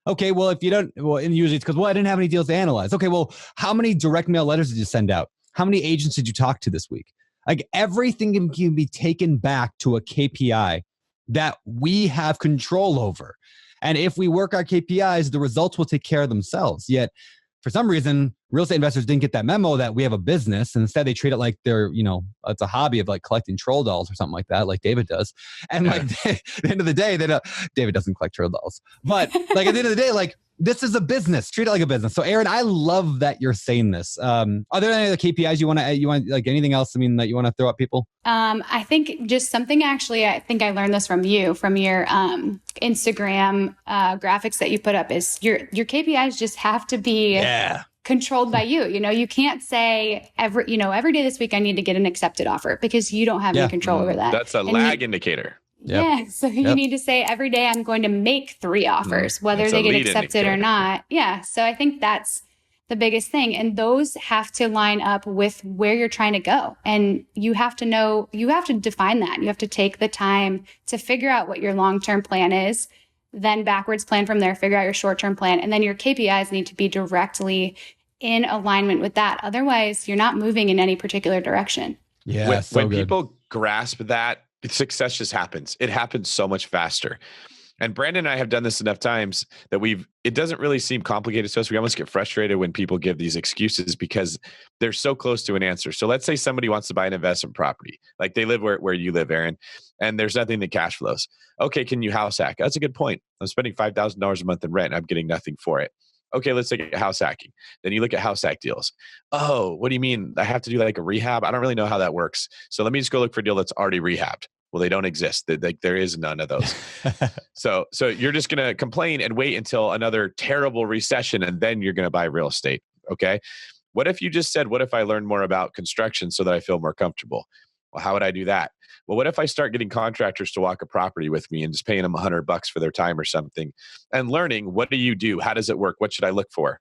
Okay, well, if you don't, and usually it's because, I didn't have any deals to analyze. Okay, well, how many direct mail letters did you send out? How many agents did you talk to this week? Like, everything can be taken back to a KPI that we have control over. And if we work our KPIs, the results will take care of themselves. Yet, for some reason, real estate investors didn't get that memo that we have a business, and instead they treat it like they're, it's a hobby of like collecting troll dolls or something like that, like David does. And like at the end of the day, David doesn't collect troll dolls, but like at the end of the day, like, this is a business. Treat it like a business. So Erin, I love that you're saying this. Are there any other KPIs you want like anything else? I mean, that you want to throw at people? I think just something, actually, I think I learned this from your Instagram graphics that you put up, is your KPIs just have to be controlled by you. You can't say every day this week I need to get an accepted offer, because you don't have any control over that. That's a lag indicator. Yep. Yeah. So you need to say every day I'm going to make 3 offers, whether they get accepted or not. Yeah. So I think that's the biggest thing. And those have to line up with where you're trying to go. And you have to define that. You have to take the time to figure out what your long-term plan is, then backwards plan from there, figure out your short-term plan. And then your KPIs need to be directly in alignment with that. Otherwise, you're not moving in any particular direction. Yeah. When people grasp that, success just happens. It happens so much faster. And Brandon and I have done this enough times that it doesn't really seem complicated to us. We almost get frustrated when people give these excuses because they're so close to an answer. So let's say somebody wants to buy an investment property, like they live where you live, Erin, and there's nothing that cash flows. Okay, can you house hack? That's a good point. I'm spending $5,000 a month in rent. I'm getting nothing for it. Okay, let's take house hacking. Then you look at house hack deals. Oh, what do you mean? I have to do like a rehab? I don't really know how that works. So let me just go look for a deal that's already rehabbed. Well, they don't exist. There is none of those. So you're just going to complain and wait until another terrible recession, and then you're going to buy real estate. Okay. What if you just said, what if I learn more about construction so that I feel more comfortable? Well, how would I do that? Well, what if I start getting contractors to walk a property with me and just paying them $100 for their time or something, and learning, what do you do? How does it work? What should I look for?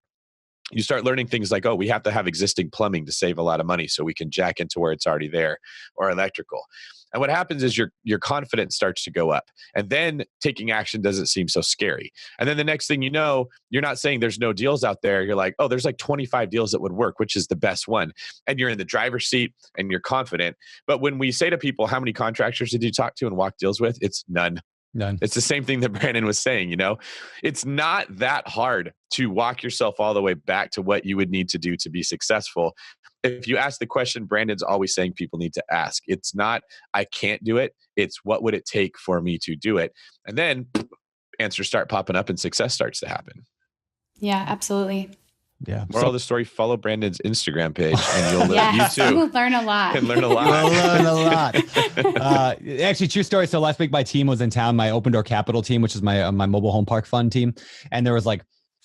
You start learning things like, oh, we have to have existing plumbing to save a lot of money so we can jack into where it's already there, or electrical. And what happens is your confidence starts to go up, and then taking action doesn't seem so scary. And then the next thing you know, you're not saying there's no deals out there. You're like, oh, there's like 25 deals that would work. Which is the best one? And you're in the driver's seat and you're confident. But when we say to people, how many contractors did you talk to and walk deals with? It's none. None. It's the same thing that Brandon was saying, it's not that hard to walk yourself all the way back to what you would need to do to be successful. If you ask the question Brandon's always saying people need to ask, it's not, I can't do it. It's, what would it take for me to do it? And then answers start popping up and success starts to happen. Yeah, absolutely. Yeah. Moral of the story, follow Brandon's Instagram page and you'll Yes, you too you will learn a lot. can learn a lot. We'll learn a lot. Actually, true story. So last week my team was in town, my Open Door Capital team, which is my mobile home park fund team. And there was like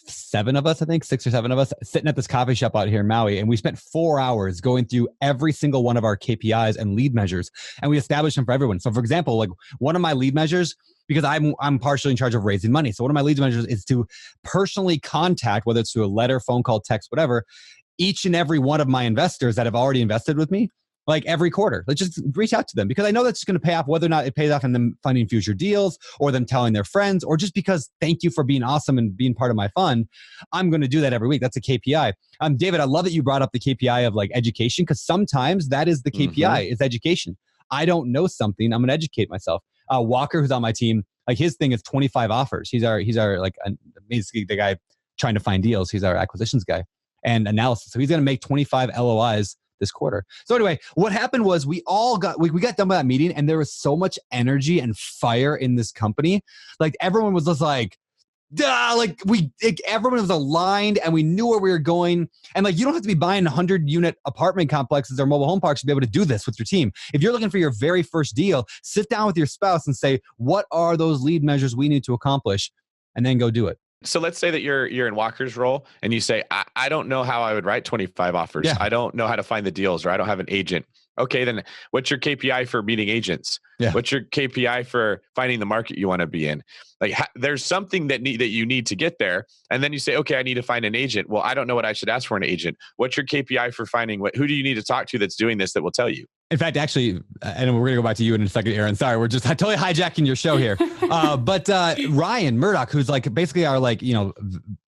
7 of us, I think 6 or 7 of us, sitting at this coffee shop out here in Maui. And we spent 4 hours going through every single one of our KPIs and lead measures. And we established them for everyone. So for example, like one of my lead measures, because I'm partially in charge of raising money. So one of my lead measures is to personally contact, whether it's through a letter, phone call, text, whatever, each and every one of my investors that have already invested with me, like every quarter. Let's just reach out to them, because I know that's going to pay off, whether or not it pays off in them finding future deals or them telling their friends, or just because thank you for being awesome and being part of my fund. I'm going to do that every week. That's a KPI. David, I love that you brought up the KPI of like education, because sometimes that is the KPI is education. I don't know something, I'm going to educate myself. Walker, who's on my team, like his thing is 25 offers. He's our like basically the guy trying to find deals. He's our acquisitions guy and analysis. So he's going to make 25 LOIs this quarter. So anyway, what happened was we got done with that meeting, and there was so much energy and fire in this company. Like everyone was just like, duh, like everyone was aligned and we knew where we were going. And like, you don't have to be buying 100-unit apartment complexes or mobile home parks to be able to do this with your team. If you're looking for your very first deal, sit down with your spouse and say, what are those lead measures we need to accomplish? And then go do it. So let's say that you're in Walker's role and you say, I don't know how I would write 25 offers. Yeah. I don't know how to find the deals, or I don't have an agent. Okay, then what's your KPI for meeting agents? Yeah. What's your KPI for finding the market you want to be in? Like there's something that you need to get there. And then you say, okay, I need to find an agent. Well, I don't know what I should ask for an agent. What's your KPI for finding who do you need to talk to that's doing this that will tell you? In fact, actually, and we're going to go back to you in a second, Erin. Sorry, we're just totally hijacking your show here. But Ryan Murdoch, who's like basically our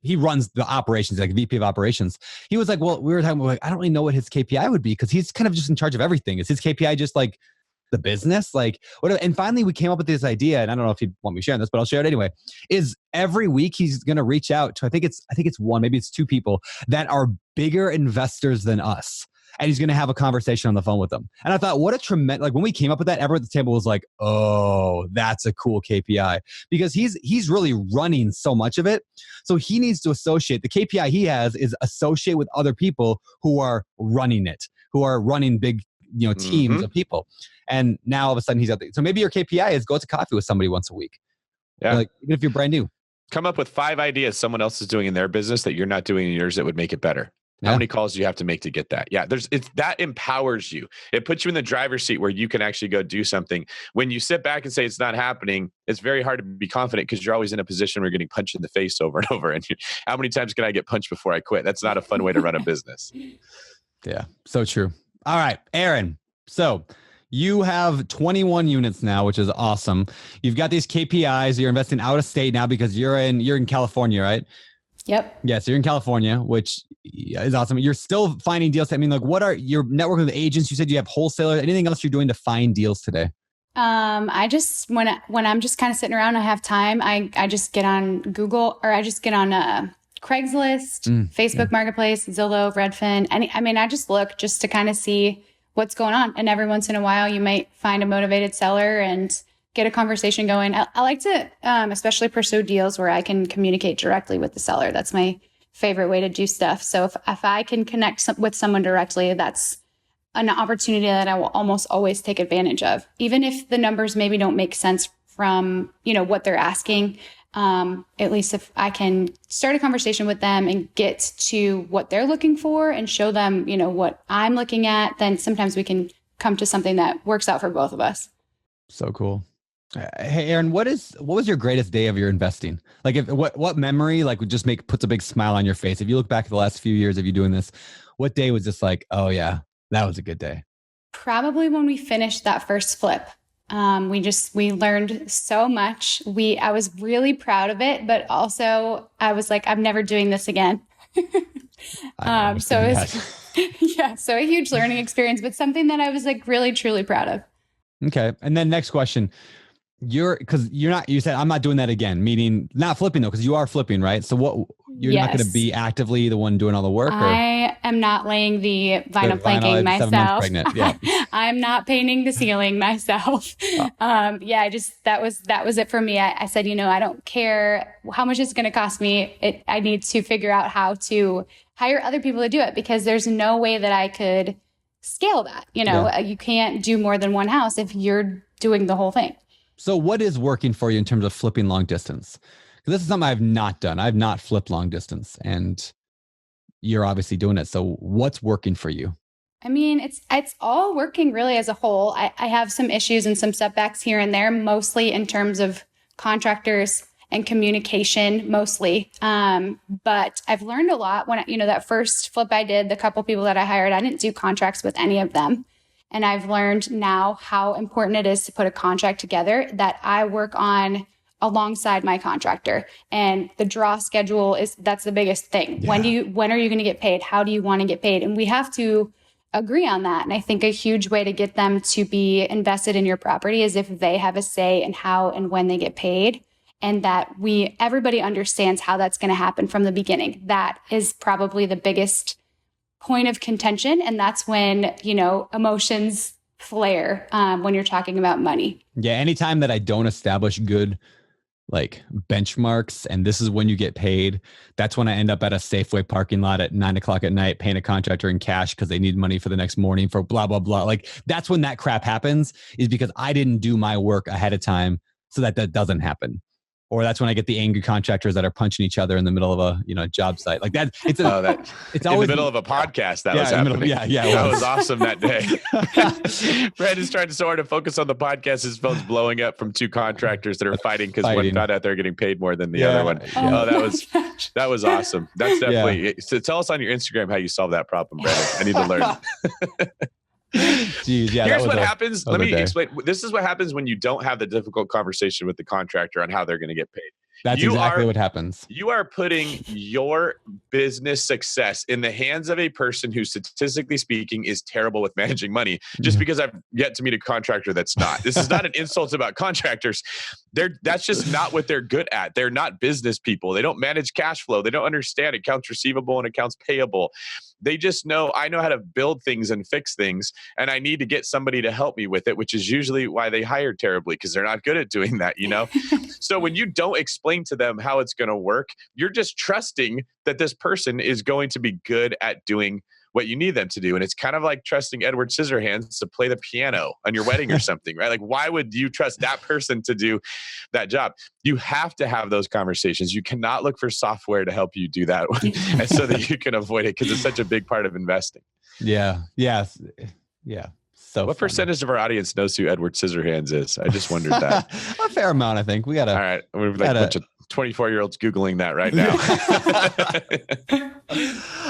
he runs the operations, like VP of operations. He was like, well, we were talking about, I don't really know what his KPI would be, because he's kind of just in charge of everything. Is his KPI just like the business? Like whatever. And finally, we came up with this idea, and I don't know if you'd want me sharing this, but I'll share it anyway. Is every week he's going to reach out to, I think it's 1, maybe it's 2 people that are bigger investors than us. And he's going to have a conversation on the phone with them. And I thought, what a tremendous, like when we came up with that, everyone at the table was like, oh, that's a cool KPI, because he's really running so much of it. So he needs to associate, the KPI he has is associate with other people who are running it, who are running big, teams of people. And now all of a sudden he's out there. So maybe your KPI is go to coffee with somebody once a week. Yeah. Like, even if you're brand new. Come up with 5 ideas someone else is doing in their business that you're not doing in yours that would make it better. How many calls do you have to make to get that? Yeah, that empowers you. It puts you in the driver's seat where you can actually go do something. When you sit back and say it's not happening, it's very hard to be confident, because you're always in a position where you're getting punched in the face over and over. And how many times can I get punched before I quit? That's not a fun way to run a business. Yeah, so true. All right, Erin. So you have 21 units now, which is awesome. You've got these KPIs. You're investing out of state now because you're in California, right? Yep. Yeah, so you're in California, which is awesome. You're still finding deals. I mean, like, what are your network of agents? You said you have wholesalers. Anything else you're doing to find deals today? I just, when I'm just kind of sitting around, I have time. I just get on Google, or I just get on Craigslist, Facebook Marketplace, Zillow, Redfin. I just look just to kind of see what's going on. And every once in a while, you might find a motivated seller and get a conversation going. I like to especially pursue deals where I can communicate directly with the seller. That's my favorite way to do stuff. So if I can connect with someone directly, that's an opportunity that I will almost always take advantage of, even if the numbers maybe don't make sense from, what they're asking. At least if I can start a conversation with them and get to what they're looking for and show them, what I'm looking at, then sometimes we can come to something that works out for both of us. So cool. Hey, Erin, what was your greatest day of your investing? Like what memory would just puts a big smile on your face? If you look back at the last few years of you doing this, what day was just like, oh yeah, that was a good day? Probably when we finished that first flip. We learned so much. I was really proud of it, but also I was like, I'm never doing this again. So it was, so a huge learning experience, but something that I was really, truly proud of. Okay. And then next question. You said, I'm not doing that again, meaning not flipping though, because you are flipping, right? So you're not going to be actively the one doing all the work? I am not laying the vinyl planking myself. Yeah. I'm not painting the ceiling myself. That was it for me. I said, I don't care how much it's going to cost me. I need to figure out how to hire other people to do it, because there's no way that I could scale that. You can't do more than one house if you're doing the whole thing. So what is working for you in terms of flipping long distance? Because this is something I've not done. I've not flipped long distance, and you're obviously doing it. So what's working for you? I mean, it's all working really as a whole. I have some issues and some setbacks here and there, mostly in terms of contractors and communication mostly. But I've learned a lot when, that first flip I did, the couple people that I hired, I didn't do contracts with any of them. And I've learned now how important it is to put a contract together that I work on alongside my contractor. And the draw schedule that's the biggest thing. Yeah. When are you going to get paid? How do you want to get paid? And we have to agree on that. And I think a huge way to get them to be invested in your property is if they have a say in how and when they get paid, and that everybody understands how that's going to happen from the beginning. That is probably the biggest point of contention. And that's when, emotions flare when you're talking about money. Yeah. Anytime that I don't establish good benchmarks and this is when you get paid, that's when I end up at a Safeway parking lot at 9:00 at night paying a contractor in cash because they need money for the next morning for blah, blah, blah. That's when that crap happens, is because I didn't do my work ahead of time so that doesn't happen. Or that's when I get the angry contractors that are punching each other in the middle of a job site like that. It's always in the middle of a podcast that was happening. That was awesome that day. Brandon's trying so hard to focus on the podcast. His phone's blowing up from two contractors that are fighting because one found out they're getting paid more than the other one. Yeah. That was awesome. That's definitely. So tell us on your Instagram how you solve that problem, Brandon. I need to learn. Jeez, yeah, here's what happens. Let me explain. This is what happens when you don't have the difficult conversation with the contractor on how they're going to get paid. That's exactly what happens. You are putting your business success in the hands of a person who, statistically speaking, is terrible with managing money, just because I've yet to meet a contractor that's not. This is not an insult about contractors. That's just not what they're good at. They're not business people. They don't manage cash flow. They don't understand accounts receivable and accounts payable. They just know, I know how to build things and fix things, and I need to get somebody to help me with it, which is usually why they hire terribly, because they're not good at doing that, So when you don't explain to them how it's going to work, you're just trusting that this person is going to be good at doing what you need them to do. And it's kind of like trusting Edward Scissorhands to play the piano on your wedding or something, right? Why would you trust that person to do that job? You have to have those conversations. You cannot look for software to help you do that and so that you can avoid it, because it's such a big part of investing. Yeah. Yes. Yeah. So what percentage of our audience knows who Edward Scissorhands is? I just wondered that. A fair amount, I think. We got to. All right. We're a bunch of 24-year-olds Googling that right now.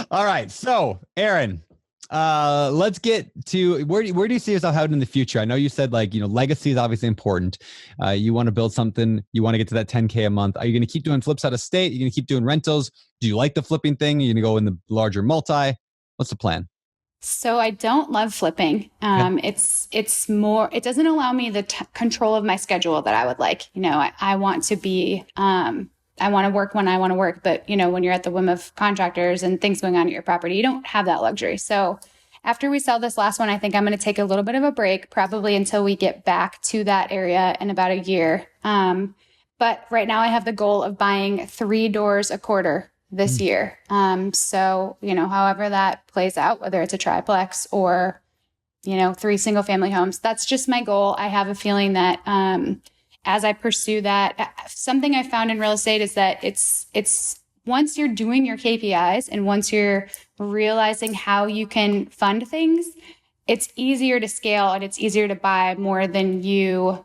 All right. So, Erin, let's get to where do you see yourself heading in the future? I know you said legacy is obviously important. You want to build something. You want to get to that 10K a month. Are you going to keep doing flips out of state? Are you going to keep doing rentals? Do you like the flipping thing? Are you going to go in the larger multi? What's the plan? So I don't love flipping. It's more, it doesn't allow me the control of my schedule that I would like. I want to be, I want to work when I want to work, but when you're at the whim of contractors and things going on at your property, you don't have that luxury. So after we sell this last one, I think I'm going to take a little bit of a break, probably until we get back to that area in about a year. But right now I have the goal of buying 3 doors a quarter. this year. So, however that plays out, whether it's a triplex or, 3 single family homes, that's just my goal. I have a feeling that as I pursue that, something I found in real estate is that it's once you're doing your KPIs and once you're realizing how you can fund things, it's easier to scale and it's easier to buy more than you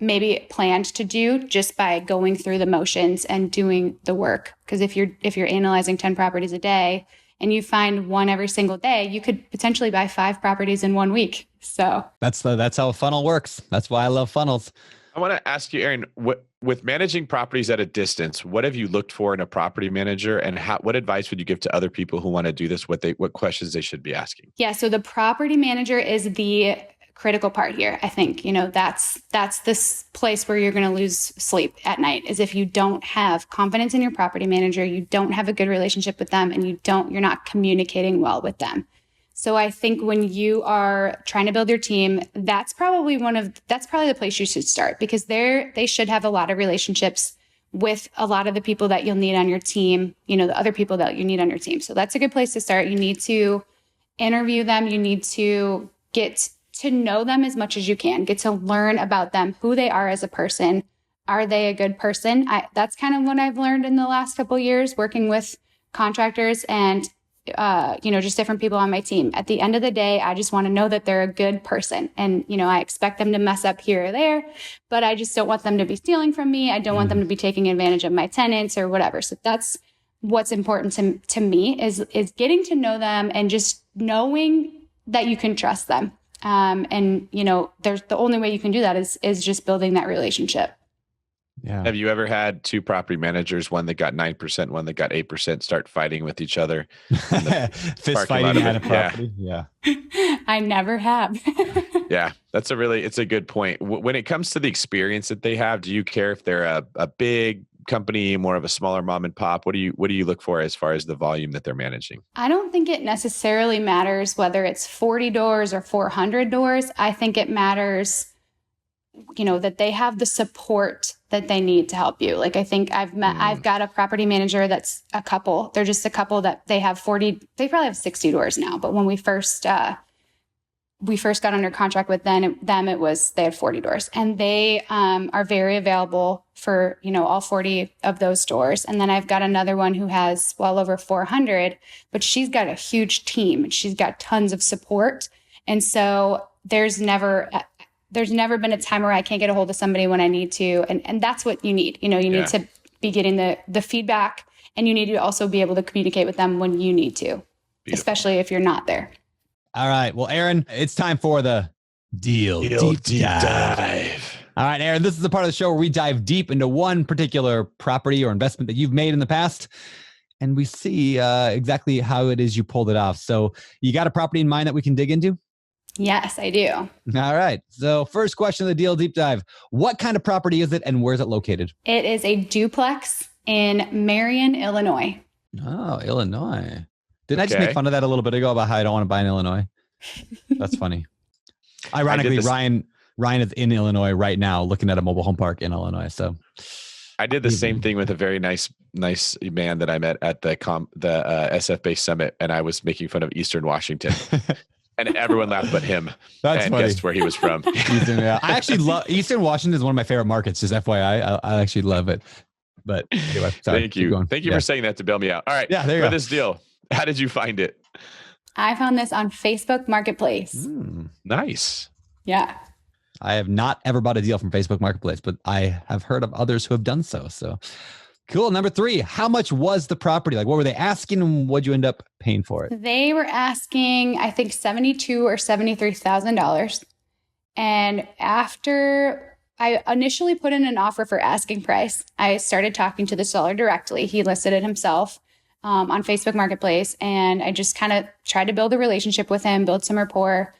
maybe planned to do just by going through the motions and doing the work. Because if you're analyzing 10 properties a day and you find one every single day, you could potentially buy 5 properties in 1 week. So that's how a funnel works. That's why I love funnels. I want to ask you, Erin, with managing properties at a distance, what have you looked for in a property manager, and what advice would you give to other people who want to do this? What questions they should be asking? Yeah, so the property manager is the critical part here. I think, that's this place where you're going to lose sleep at night, is if you don't have confidence in your property manager, you don't have a good relationship with them, and you're not communicating well with them. So I think when you are trying to build your team, that's probably the place you should start, because they should have a lot of relationships with a lot of the people that you'll need on your team, the other people that you need on your team. So that's a good place to start. You need to interview them. You need to get to know them as much as you can, get to learn about them, who they are as a person. Are they a good person? That's kind of what I've learned in the last couple of years working with contractors and just different people on my team. At the end of the day, I just want to know that they're a good person. And, I expect them to mess up here or there, but I just don't want them to be stealing from me. I don't want them to be taking advantage of my tenants or whatever. So that's what's important to me is getting to know them and just knowing that you can trust them. There's the only way you can do that is just building that relationship. Yeah. Have you ever had 2 property managers, one that got 9%, one that got 8%, start fighting with each other? Fist fighting at a property. Yeah. I never have. Yeah. It's a good point. When it comes to the experience that they have, do you care if they're a big company, more of a smaller mom and pop? What do you look for as far as the volume that they're managing? I don't think it necessarily matters whether it's 40 doors or 400 doors. I think it matters that they have the support that they need to help you. Like, I think I've got a property manager that's a couple. They're just a couple that they probably have 60 doors now. But when we first got under contract with them, they had 40 doors, and they are very available for, all 40 of those doors. And then I've got another one who has well over 400, but she's got a huge team and she's got tons of support. And so there's never been a time where I can't get a hold of somebody when I need to. And that's what you need. You need to be getting the feedback, and you need to also be able to communicate with them when you need to, especially if you're not there. All right. Well, Erin, it's time for the Deal Deep Dive. All right, Erin, this is the part of the show where we dive deep into one particular property or investment that you've made in the past, and we see exactly how it is you pulled it off. So you got a property in mind that we can dig into? Yes, I do. All right. So first question of the Deal Deep Dive. What kind of property is it and where is it located? It is a duplex in Marion, Illinois. Oh, Illinois. Didn't I just make fun of that a little bit ago about how I don't want to buy in Illinois? That's funny. Ironically, Ryan is in Illinois right now looking at a mobile home park in Illinois. So I did the same thing with a very nice man that I met at the SF-based summit, and I was making fun of Eastern Washington. And everyone laughed but him. That's funny. Guessed where he was from. I actually love Eastern Washington. Is one of my favorite markets. Just FYI, I actually love it. But anyway, sorry. Thank you. Thank you for saying that to bail me out. All right. Yeah, there you go. For this deal, how did you find it? I found this on Facebook Marketplace. Nice. Yeah. I have not ever bought a deal from Facebook Marketplace, but I have heard of others who have done so. So cool. Number 3, how much was the property? Like, what were they asking and what'd you end up paying for it? They were asking, I think, $72,000 or $73,000. And after I initially put in an offer for asking price, I started talking to the seller directly. He listed it himself on Facebook Marketplace. And I just kind of tried to build a relationship with him, build some rapport.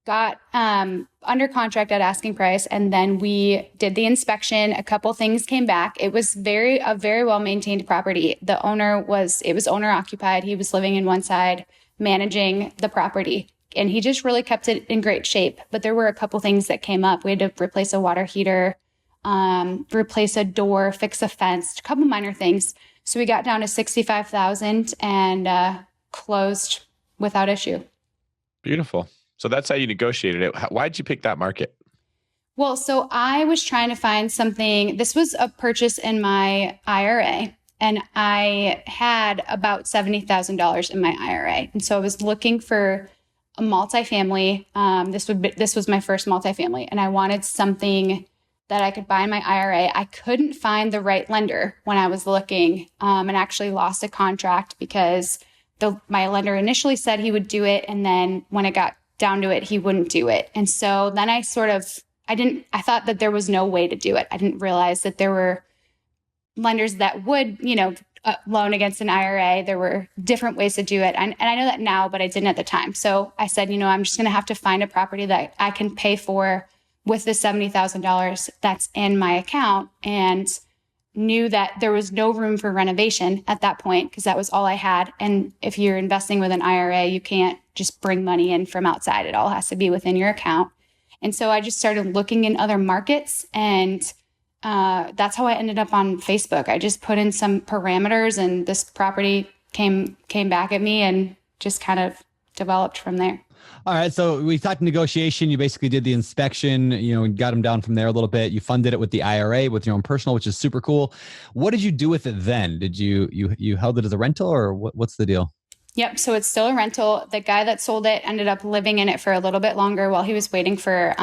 Got under contract at asking price, and then we did the inspection. A couple things came back. It was a very well maintained property. The owner was owner occupied. He was living in one side, managing the property, and he just really kept it in great shape. But there were a couple things that came up. We had to replace a water heater, replace a door, fix a fence, a couple minor things. So we got down to 65,000 and closed without issue. Beautiful. So that's how you negotiated it. Why'd you pick that market? Well, so I was trying to find something. This was a purchase in my IRA, and I had about $70,000 in my IRA. And so I was looking for a multifamily. This was my first multifamily, and I wanted something that I could buy in my IRA. I couldn't find the right lender when I was looking, and actually lost a contract because my lender initially said he would do it, and then when it got down to it, he wouldn't do it. And so then I thought that there was no way to do it. I didn't realize that there were lenders that would, loan against an IRA. There were different ways to do it. And I know that now, but I didn't at the time. So I said, I'm just going to have to find a property that I can pay for with the $70,000 that's in my account, and knew that there was no room for renovation at that point because that was all I had. And if you're investing with an IRA, you can't just bring money in from outside. It all has to be within your account. And so I just started looking in other markets, and that's how I ended up on Facebook. I just put in some parameters, and this property came back at me and just kind of developed from there. All right. So we talked negotiation. You basically did the inspection, and got them down from there a little bit. You funded it with the IRA, with your own personal, which is super cool. What did you do with it then? Did you held it as a rental, or what's the deal? Yep. So it's still a rental. The guy that sold it ended up living in it for a little bit longer while he was waiting for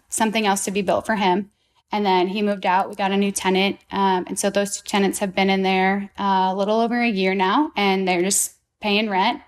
something else to be built for him. And then he moved out. We got a new tenant. And so those two tenants have been in there a little over a year now, and they're just paying rent.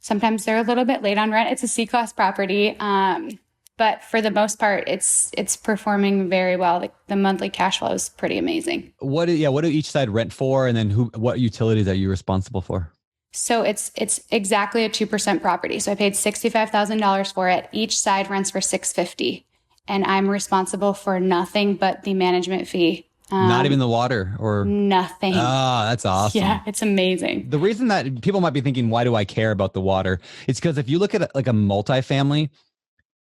Sometimes they're a little bit late on rent. It's a C-class property. But for the most part, it's performing very well. The monthly cash flow is pretty amazing. What do each side rent for? And then what utilities are you responsible for? So it's exactly a 2% property. So I paid $65,000 for it. Each side rents for $650, and I'm responsible for nothing but the management fee. Not even the water or nothing. Oh, that's awesome. Yeah, it's amazing. The reason that people might be thinking, why do I care about the water? It's because if you look at like a multifamily,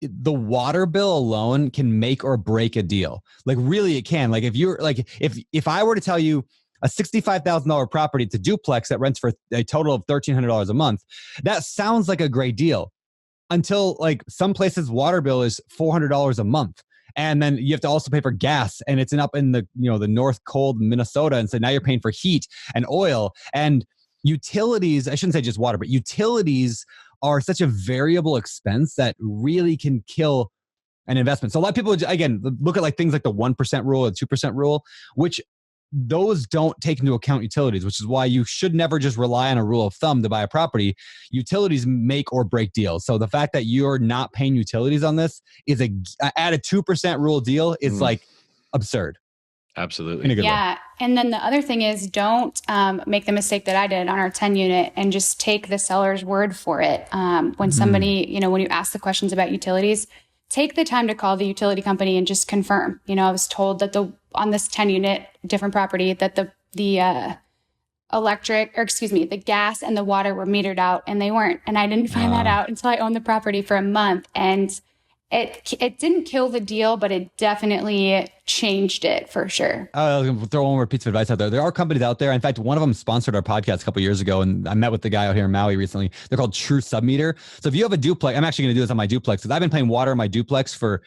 the water bill alone can make or break a deal. Like really it can. Like if I were to tell you a $65,000 property, it's a duplex that rents for a total of $1,300 a month, that sounds like a great deal until like some places water bill is $400 a month. And then you have to also pay for gas, and it's up in the north cold Minnesota. And so now you're paying for heat and oil and utilities. I shouldn't say just water, but utilities are such a variable expense that really can kill an investment. So a lot of people, again, look at like things like the 1% rule, the 2% rule, which those don't take into account utilities, which is why you should never just rely on a rule of thumb to buy a property. Utilities make or break deals. So the fact that you're not paying utilities on this is at a 2% rule deal is like absurd. Absolutely. Yeah. Way. And then the other thing is don't make the mistake that I did on our 10 unit and just take the seller's word for it. When somebody, when you ask the questions about utilities, take the time to call the utility company and just confirm. I was told that on this 10 unit, different property, that the the gas and the water were metered out, and they weren't. And I didn't find that out until I owned the property for a month. And it didn't kill the deal, but it definitely changed it for sure. I was going to throw one more piece of advice out there. There are companies out there. In fact, one of them sponsored our podcast a couple of years ago, and I met with the guy out here in Maui recently. They're called True Submeter. So if you have a duplex, I'm actually going to do this on my duplex because I've been paying water in my duplex for,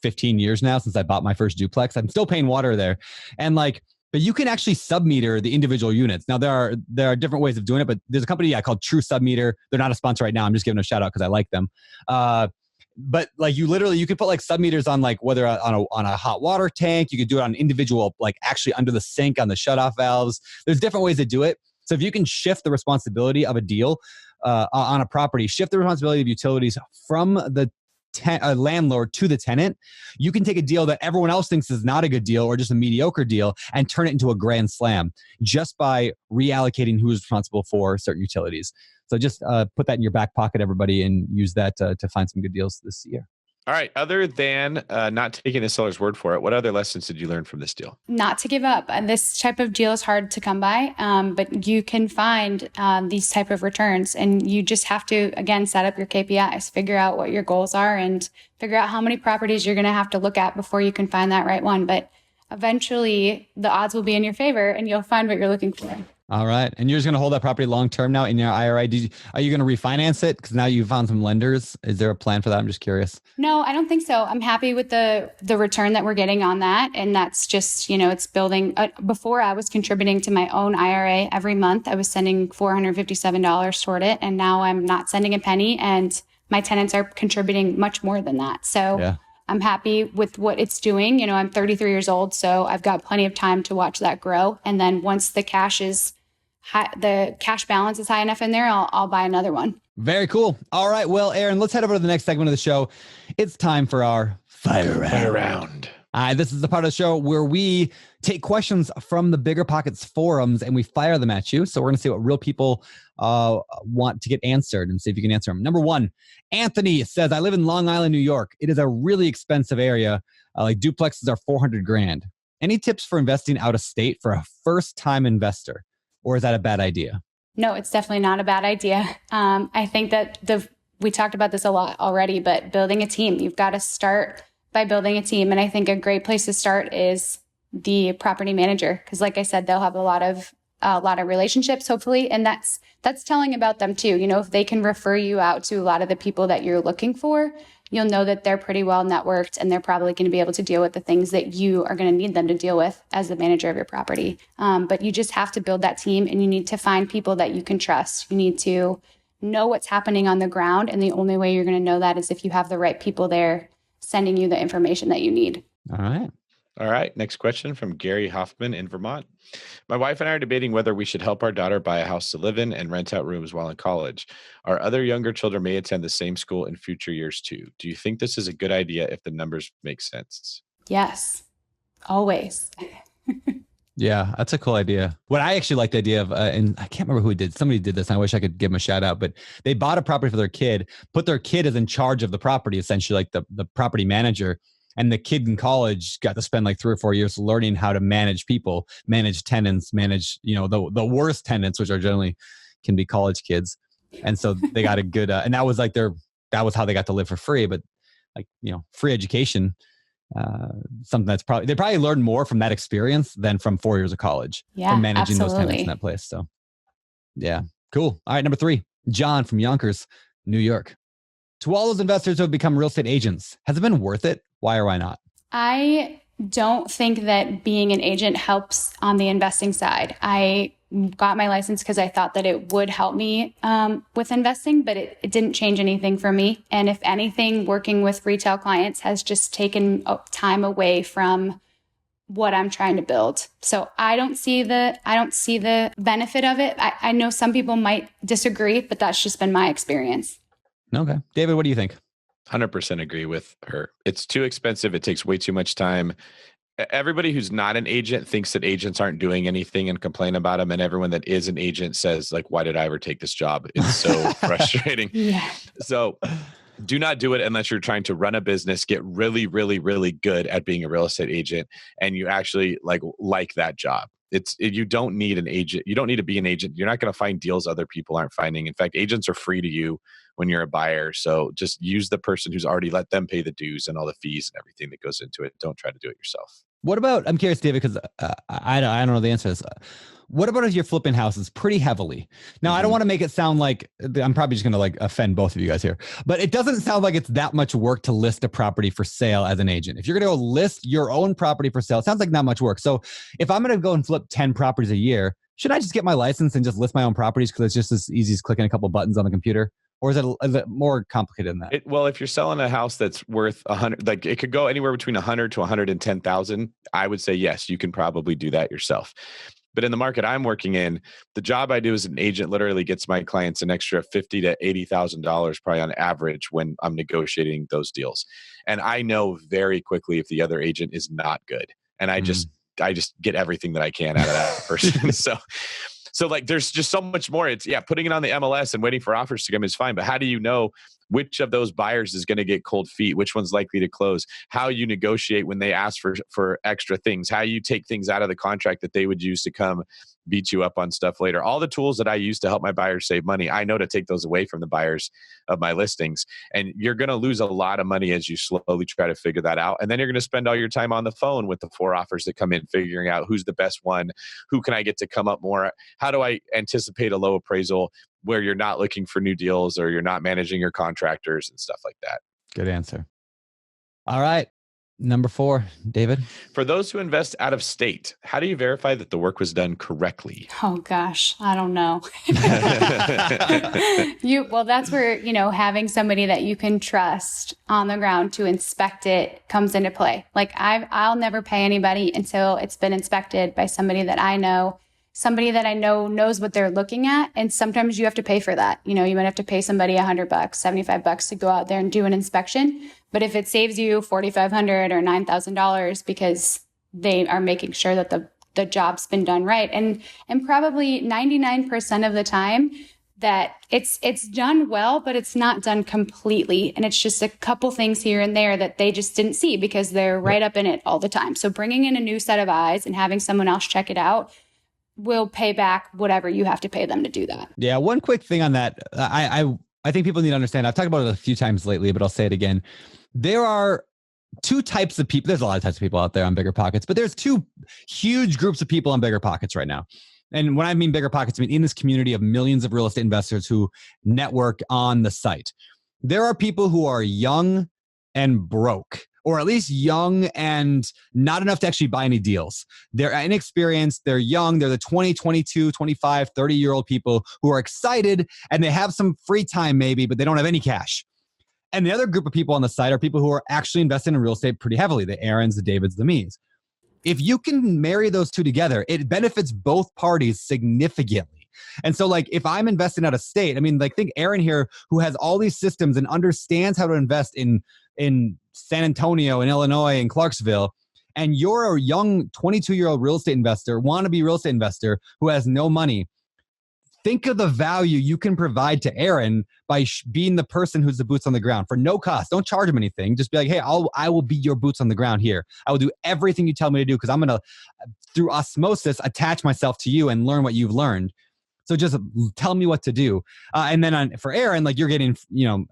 15 years now since I bought my first duplex. I'm still paying water there. And but you can actually submeter the individual units. Now there are different ways of doing it, but there's a company called True Submeter. They're not a sponsor right now. I'm just giving a shout out because I like them. But you could put submeters on whether on a hot water tank. You could do it on individual, actually under the sink on the shutoff valves. There's different ways to do it. So if you can shift the responsibility of a deal on a property, shift the responsibility of utilities from the landlord to the tenant, you can take a deal that everyone else thinks is not a good deal or just a mediocre deal and turn it into a grand slam just by reallocating who is responsible for certain utilities. So just put that in your back pocket, everybody, and use that to find some good deals this year. All right. Other than not taking the seller's word for it, what other lessons did you learn from this deal? Not to give up. This type of deal is hard to come by, but you can find these type of returns, and you just have to, again, set up your KPIs, figure out what your goals are, and figure out how many properties you're going to have to look at before you can find that right one. But eventually the odds will be in your favor and you'll find what you're looking for. All right. And you're just going to hold that property long-term now in your IRA. Are you going to refinance it? Because now you've found some lenders. Is there a plan for that? I'm just curious. No, I don't think so. I'm happy with the return that we're getting on that. And that's just, it's building. Before I was contributing to my own IRA every month. I was sending $457 toward it. And now I'm not sending a penny. And my tenants are contributing much more than that. So yeah. I'm happy with what it's doing. I'm 33 years old, so I've got plenty of time to watch that grow. And then once the cash balance is high enough in there, I'll buy another one. Very cool. All right. Well, Erin, let's head over to the next segment of the show. It's time for our Fire Round. This is the part of the show where we take questions from the BiggerPockets forums and we fire them at you. So we're going to see what real people want to get answered and see if you can answer them. Number one, Anthony says, I live in Long Island, New York. It is a really expensive area. Like duplexes are $400,000. Any tips for investing out of state for a first-time investor? Or is that a bad idea? No, it's definitely not a bad idea. I think that we talked about this a lot already, but building a team, you've got to start by building a team. And I think a great place to start is the property manager. Because like I said, they'll have a lot of relationships, hopefully. And that's telling about them too. If they can refer you out to a lot of the people that you're looking for, you'll know that they're pretty well networked and they're probably going to be able to deal with the things that you are going to need them to deal with as the manager of your property. But you just have to build that team and you need to find people that you can trust. You need to know what's happening on the ground. And the only way you're going to know that is if you have the right people there sending you the information that you need. All right. Next question from Gary Hoffman in Vermont. My wife and I are debating whether we should help our daughter buy a house to live in and rent out rooms while in college. Our other younger children may attend the same school in future years too. Do you think this is a good idea if the numbers make sense? Yes, always. Yeah, that's a cool idea. What I actually like the idea of, and I can't remember who did, somebody did this, and I wish I could give them a shout out, but they bought a property for their kid, put their kid as in charge of the property, essentially like the property manager. And the kid in college got to spend like 3 or 4 years learning how to manage people, manage tenants, manage, the worst tenants, which are generally can be college kids. And so they got a good, and that was like that was how they got to live for free. But like, free education, something that's they probably learned more from that experience than from 4 years of college. Yeah, from managing absolutely. those tenants in that place. So yeah, cool. All right. Number 3, John from Yonkers, New York. To all those investors who have become real estate agents, has it been worth it? Why or why not? I don't think that being an agent helps on the investing side. I got my license because I thought that it would help me with investing, but it didn't change anything for me. And if anything, working with retail clients has just taken time away from what I'm trying to build. So I don't see the benefit of it. I know some people might disagree, but that's just been my experience. Okay. David, what do you think? 100% agree with her. It's too expensive. It takes way too much time. Everybody who's not an agent thinks that agents aren't doing anything and complain about them. And everyone that is an agent says, like, why did I ever take this job? It's so frustrating. Yeah. So do not do it unless you're trying to run a business, get really, really, really good at being a real estate agent, and you actually like that job. You don't need an agent. You don't need to be an agent. You're not going to find deals other people aren't finding. In fact, agents are free to you when you're a buyer. So just use the person who's already let them pay the dues and all the fees and everything that goes into it. Don't try to do it yourself. What about, I'm curious, David, because I don't know the answer to this. What about if you're flipping houses pretty heavily? Now, I don't want to make it sound like, I'm probably just going to offend both of you guys here, but it doesn't sound like it's that much work to list a property for sale as an agent. If you're going to go list your own property for sale, it sounds like not much work. So if I'm going to go and flip 10 properties a year, should I just get my license and just list my own properties because it's just as easy as clicking a couple buttons on the computer? Or is it more complicated than that? Well, if you're selling a house that's worth 100, like it could go anywhere between 100 to 110,000. I would say, yes, you can probably do that yourself. But in the market I'm working in, the job I do as an agent literally gets my clients an extra $50,000 to $80,000 probably on average when I'm negotiating those deals. And I know very quickly if the other agent is not good. And I just get everything that I can out of that person. So like, there's just so much more. It's putting it on the MLS and waiting for offers to come is fine. But how do you know which of those buyers is going to get cold feet, which one's likely to close, how you negotiate when they ask for extra things, how you take things out of the contract that they would use to come beat you up on stuff later. All the tools that I use to help my buyers save money, I know to take those away from the buyers of my listings. And you're going to lose a lot of money as you slowly try to figure that out. And then you're going to spend all your time on the phone with the 4 offers that come in, figuring out who's the best one, who can I get to come up more, how do I anticipate a low appraisal where you're not looking for new deals or you're not managing your contractors and stuff like that. Good answer. All right. Number 4, David. For those who invest out of state, how do you verify that the work was done correctly? Oh gosh, I don't know. Well, that's where, having somebody that you can trust on the ground to inspect it comes into play. Like I'll never pay anybody until it's been inspected by somebody that I know knows what they're looking at. And sometimes you have to pay for that. You might have to pay somebody $100, $75 to go out there and do an inspection. But if it saves you $4,500 or $9,000 because they are making sure that the job's been done right, and probably 99% of the time that it's done well, but it's not done completely, and it's just a couple things here and there that they just didn't see because they're right up in it all the time. So bringing in a new set of eyes and having someone else check it out will pay back whatever you have to pay them to do that. Yeah, one quick thing on that. I think people need to understand. I've talked about it a few times lately, but I'll say it again. There are 2 types of people. There's a lot of types of people out there on BiggerPockets, but there's 2 huge groups of people on BiggerPockets right now. And when I mean BiggerPockets, I mean in this community of millions of real estate investors who network on the site. There are people who are young and broke, or at least young and not enough to actually buy any deals. They're inexperienced, they're young, they're the 20, 22, 25, 30-year-old people who are excited and they have some free time maybe, but they don't have any cash. And the other group of people on the site are people who are actually investing in real estate pretty heavily, the Erins, the Davids, the me's. If you can marry those 2 together, it benefits both parties significantly. And so if I'm investing out of state, think Erin here, who has all these systems and understands how to invest in San Antonio, in Illinois, in Clarksville, and you're a young 22-year-old real estate investor, wannabe real estate investor who has no money. Think of the value you can provide to Erin by being the person who's the boots on the ground for no cost. Don't charge him anything. Just be like, hey, I will be your boots on the ground here. I will do everything you tell me to do because I'm going to, through osmosis, attach myself to you and learn what you've learned. So just tell me what to do. And then for Erin, you're getting,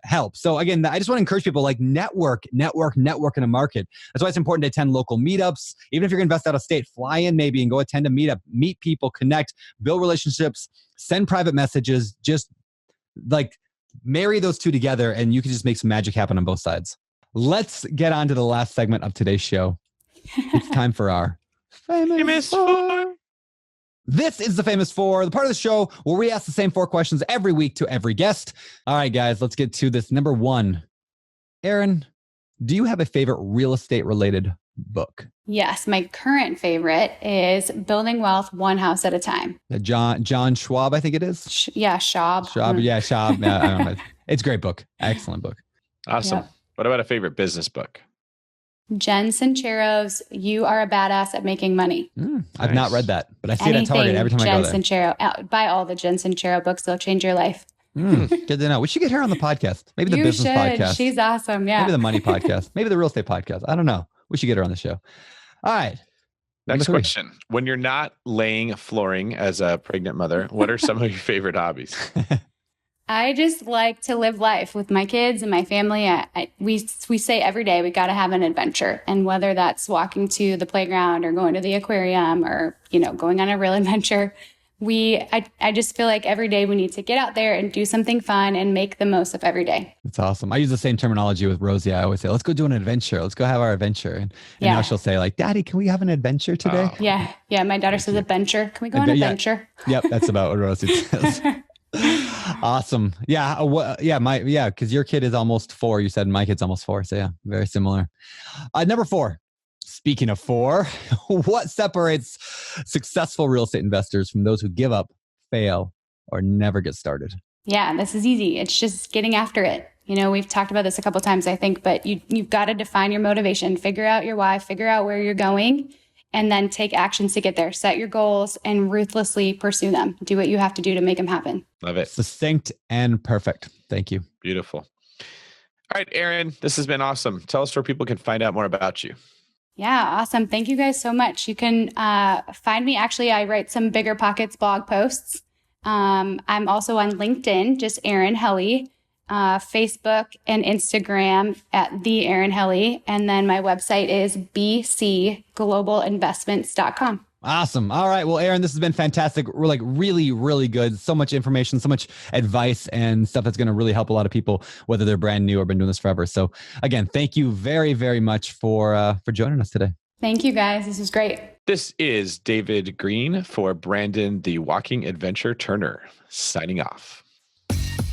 help. So again, I just want to encourage people network in a market. That's why it's important to attend local meetups. Even if you're going to invest out of state, fly in maybe and go attend a meetup, meet people, connect, build relationships, send private messages, just marry those 2 together and you can just make some magic happen on both sides. Let's get on to the last segment of today's show. It's time for our Famous 4. This is the Famous 4, the part of the show where we ask the same 4 questions every week to every guest. All right, guys, let's get to this. Number 1. Erin, do you have a favorite real estate related book? Yes, my current favorite is Building Wealth One House at a Time. John Schwab, I think it is. Schwab. Schwab. I don't know. It's a great book. Excellent book. Awesome. Yep. What about a favorite business book? Jen Sincero's You Are a Badass at Making Money. I've not read that, but I see it at Target every time I go there. Jen Sincero. Buy all the Jen Sincero books. They'll change your life. Good to know. We should get her on the podcast. Maybe the business podcast. She's awesome. Yeah. Maybe the money podcast. Maybe the real estate podcast. I don't know. We should get her on the show. All right. Next question. When you're not laying flooring as a pregnant mother, what are some of your favorite hobbies? I just like to live life with my kids and my family. We say every day we got to have an adventure. And whether that's walking to the playground or going to the aquarium or, going on a real adventure, I just feel like every day we need to get out there and do something fun and make the most of every day. That's awesome. I use the same terminology with Rosie. I always say, let's go do an adventure. Let's go have our adventure. And now she'll say Daddy, can we have an adventure today? Oh. Yeah. My daughter says adventure. Can we go on an adventure? Yep. That's about what Rosie says. Awesome. Yeah. Because your kid is almost 4. You said my kid's almost 4. So yeah, very similar. Number 4. Speaking of 4, what separates successful real estate investors from those who give up, fail, or never get started? Yeah, this is easy. It's just getting after it. We've talked about this a couple of times, I think, but you've got to define your motivation, figure out your why, figure out where you're going, and then take actions to get there. Set your goals and ruthlessly pursue them. Do what you have to do to make them happen. Love it. Succinct and perfect. Thank you. Beautiful. All right, Erin, this has been awesome. Tell us where people can find out more about you. Yeah, awesome. Thank you guys so much. You can find me. Actually, I write some BiggerPockets blog posts. I'm also on LinkedIn, just Erin Helle, Facebook and Instagram at the Erin Helle. And then my website is bcglobalinvestments.com. Awesome. All right. Well, Erin, this has been fantastic. We're like really, really good. So much information, so much advice and stuff that's going to really help a lot of people, whether they're brand new or been doing this forever. So again, thank you very, very much for joining us today. Thank you guys. This was great. This is David Green for Brandon, the Walking Adventure Turner, signing off.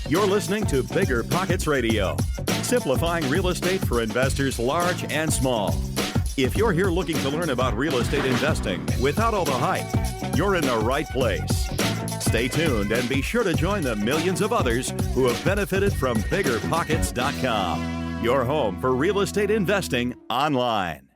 You're listening to BiggerPockets Radio, simplifying real estate for investors large and small. If you're here looking to learn about real estate investing without all the hype, you're in the right place. Stay tuned and be sure to join the millions of others who have benefited from BiggerPockets.com, your home for real estate investing online.